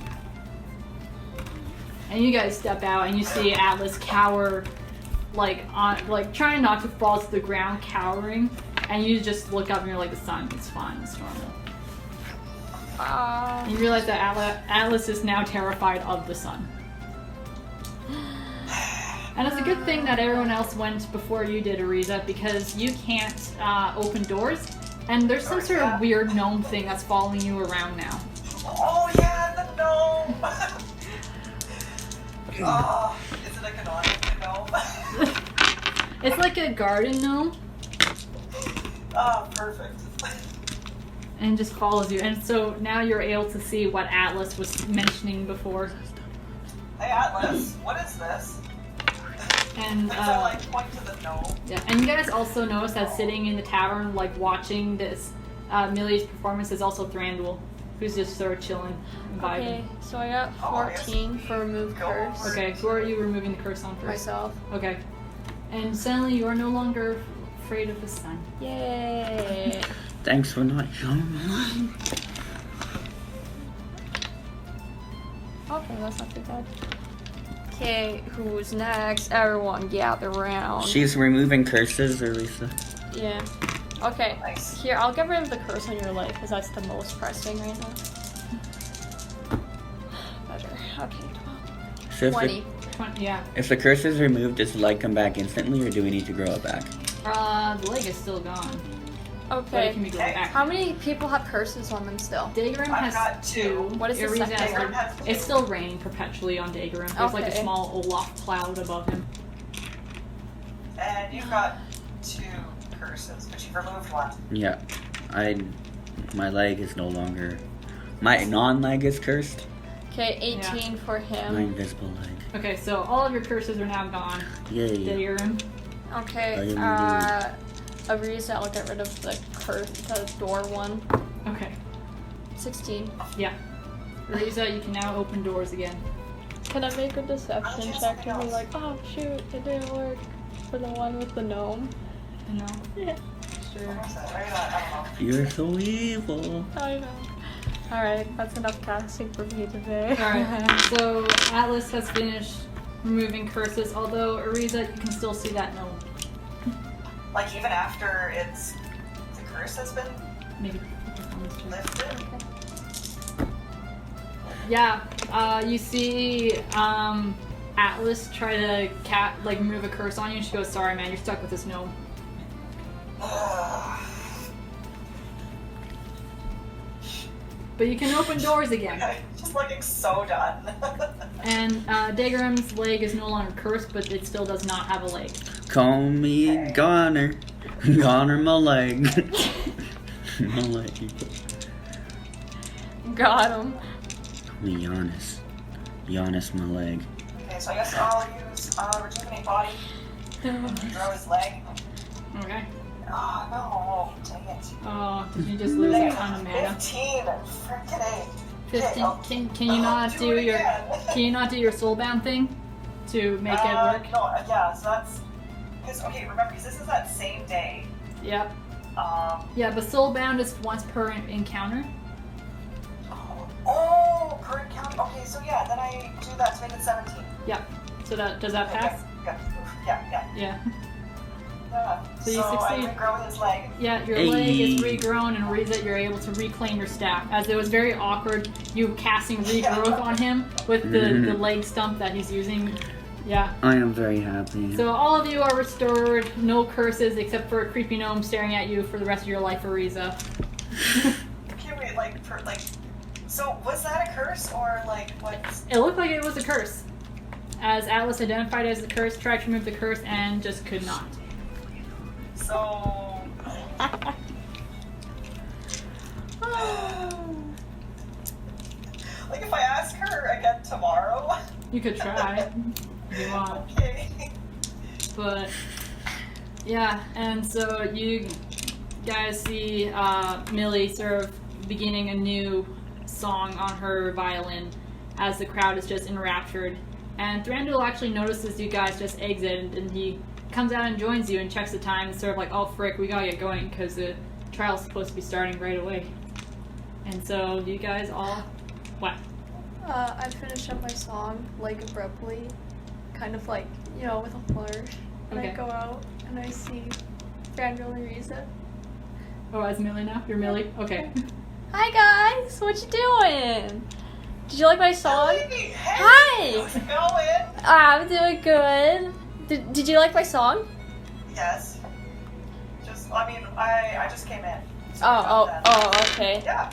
And you guys step out and you see Atlas cower, like trying not to fall to the ground, cowering. And you just look up and you're like, the sun, it's fine, it's normal. And you realize that Atlas is now terrified of the sun. And it's a good thing that everyone else went before you did, Ariza, because you can't open doors, and there's some sort of weird gnome thing that's following you around now. Oh yeah, the gnome. Oh, is it a canonical gnome? It's like a garden gnome, Oh, perfect. and just follows you. And so now you're able to see what Atlas was mentioning before. Hey Atlas, what is this? And So like point to the gnome. yeah, and you guys also notice that sitting in the tavern, like watching this Millie's performance, is also Thranduil, who's just sort of chilling and vibing. Okay, so I got 14 for remove curse. Okay, who are you removing the curse on first? Myself. Okay. And suddenly you are no longer afraid of the sun. Yay! Thanks for not showing me. Okay, that's not too bad. Okay, who's next? Everyone gather around. She's removing curses, Arisa. Yeah. Okay. Nice. Here, I'll get rid of the curse on your leg because that's the most pressing right now. Better. Okay, 12. So 20. 20, yeah. if the curse is removed, does the leg come back instantly, or do we need to grow it back? The leg is still gone. But it Okay. can be grown back. How many people have curses on them still? Dagrim I've got has two. 2. What is the Ariza second has one? one. Has two. It's still raining perpetually on Dagrim. There's like a Okay. small Olaf cloud above him. And you've got 2 curses, but you've removed one. Yeah. My leg is no longer... My non-leg is cursed. Okay, 18 for My him. invisible leg. Okay, so all of your curses are now gone. Yay. Dagrim. Okay, I Arisa, I'll get rid of the curse, the door one. Okay. 16. Yeah. Ariza, you can now open doors again. Can I make a deception Oh, check yes, and be like, oh shoot, it didn't work for the one with the gnome? No. Yeah. Sure. What's that? Maybe not, I don't know. You're so evil. I know. Alright, that's enough casting for me today. Alright, so Atlas has finished removing curses, although Ariza, you can still see that gnome. Like even after the curse has been Maybe put this on this one. lifted. Yeah, you see Atlas try to remove a curse on you, and she goes, sorry man, you're stuck with this gnome. But you can open doors again. Just looking so done. And Dagrim's leg is no longer cursed, but it still does not have a leg. Call me Goner. Goner my leg. My leg. Got him. Call me Giannis. Giannis my leg. Okay, so I guess I'll use rejuvenate body. Grow his leg. Okay. Oh no, dang it. Oh, did you just lose a ton of mana? 15 freaking A. 15. Can you not do your Can you not do your soulbound thing to make it work? No, yeah, so that's because remember, because this is that same day. Yep. Yeah, but soulbound is once per encounter. Oh, per encounter. Okay, so yeah, then I do that to make it 17. Yep. So does that pass? Yeah. Yeah. So you I succeed. regrow his leg. Yeah, your leg is regrown, and Ariza, you're able to reclaim your staff. As it was very awkward, you casting regrowth on him with the leg stump that he's using. Yeah. I am very happy. So all of you are restored, no curses except for a creepy gnome staring at you for the rest of your life, Ariza. Okay, wait, so was that a curse or what? It looked like it was a curse. As Atlas identified it as a curse, tried to remove the curse, and just could not. So. If I ask her again tomorrow. You could try if you want. Okay. But yeah, and so you guys see Millie sort of beginning a new song on her violin as the crowd is just enraptured. And Thranduil actually notices you guys just exit, and he comes out and joins you and checks the time and sort of like, oh frick, we gotta get going because the trial's supposed to be starting right away. And so you guys all, what? I finish up my song, abruptly, kind of with a flourish. And Okay. I go out and I see Thranduil and Ariza. Oh, as Millie now? You're Millie? Okay. Hi guys, what you doing? Did you like my song? Hey, Hi! how's it going? I'm doing good. Did you like my song? Yes. I just came in. So I thought that- Oh, okay. Yeah.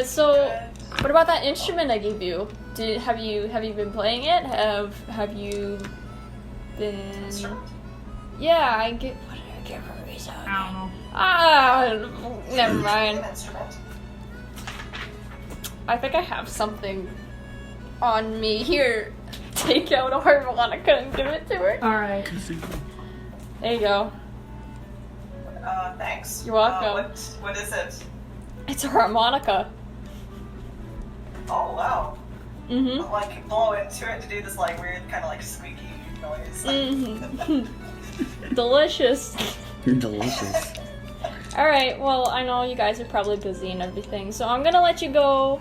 So Good. what about that instrument I gave you? Have you been playing it? Have you been? Instrument? Yeah, what did I give her? I don't know. Never mind. An instrument. I think I have something on me here. take out a harmonica and give it to her. All right. There you go. Thanks. You're welcome. What is it? It's a harmonica. Oh, wow. Mm-hmm. Like, blow into it to do this, like, weird kind of, like, squeaky noise. Mm-hmm. Delicious. Delicious. Alright, well, I know you guys are probably busy and everything, so I'm gonna let you go.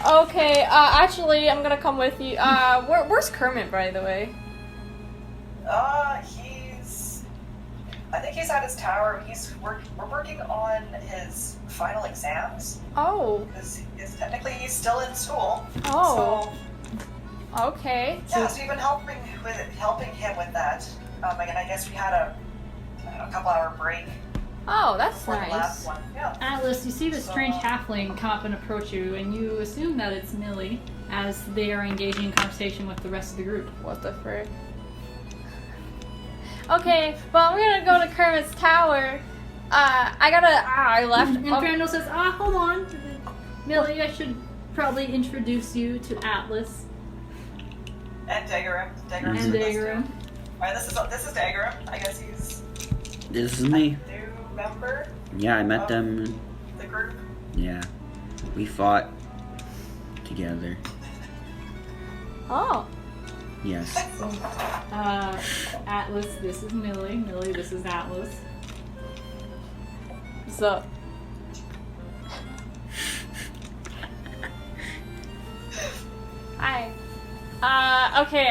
Okay, actually, I'm gonna come with you. Where's Kermit, by the way? I think he's at his tower. We're working on his final exams. Oh. Because he's still in school. Oh. So, Okay. yeah, so we've been helping him with that. And I guess we had a couple hour break Oh, that's for the nice. last one. Yeah. Atlas, you see the strange halfling come up and approach you, and you assume that it's Millie, as they are engaging in conversation with the rest of the group. What the frick? Okay, well, I'm gonna go to Kermit's tower. I left. And Ferndale says, hold on. Millie, I should probably introduce you to Atlas And Daggerim. Daggerim's and with us, too. Daggerim. Alright, this is Daggerim. I guess he's This is me. a new member Yeah, I met of them. the group. Yeah. We fought together. Oh. Yes. Atlas, this is Millie. Millie, this is Atlas. So. Hi. Okay,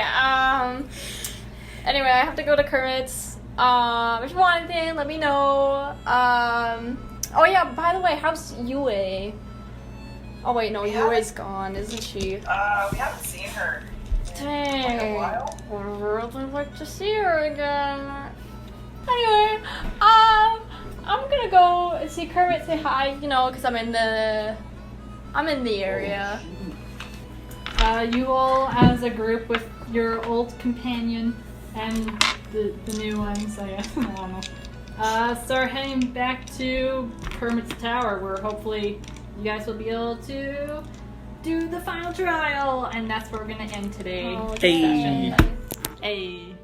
anyway, I have to go to Kermit's. If you want anything, let me know. Oh yeah, by the way, how's Yue? Oh wait, no, We Yue's gone, isn't she? We haven't seen her in a Dang. while. Would really like to see her again. Anyway, I'm gonna go see Kermit, say hi, because I'm in the area. You all, as a group with your old companion and the new ones, I guess, I don't know, start heading back to Kermit's tower, where hopefully you guys will be able to do the final trial, and that's where we're gonna end today. Oh, Hey. Hey.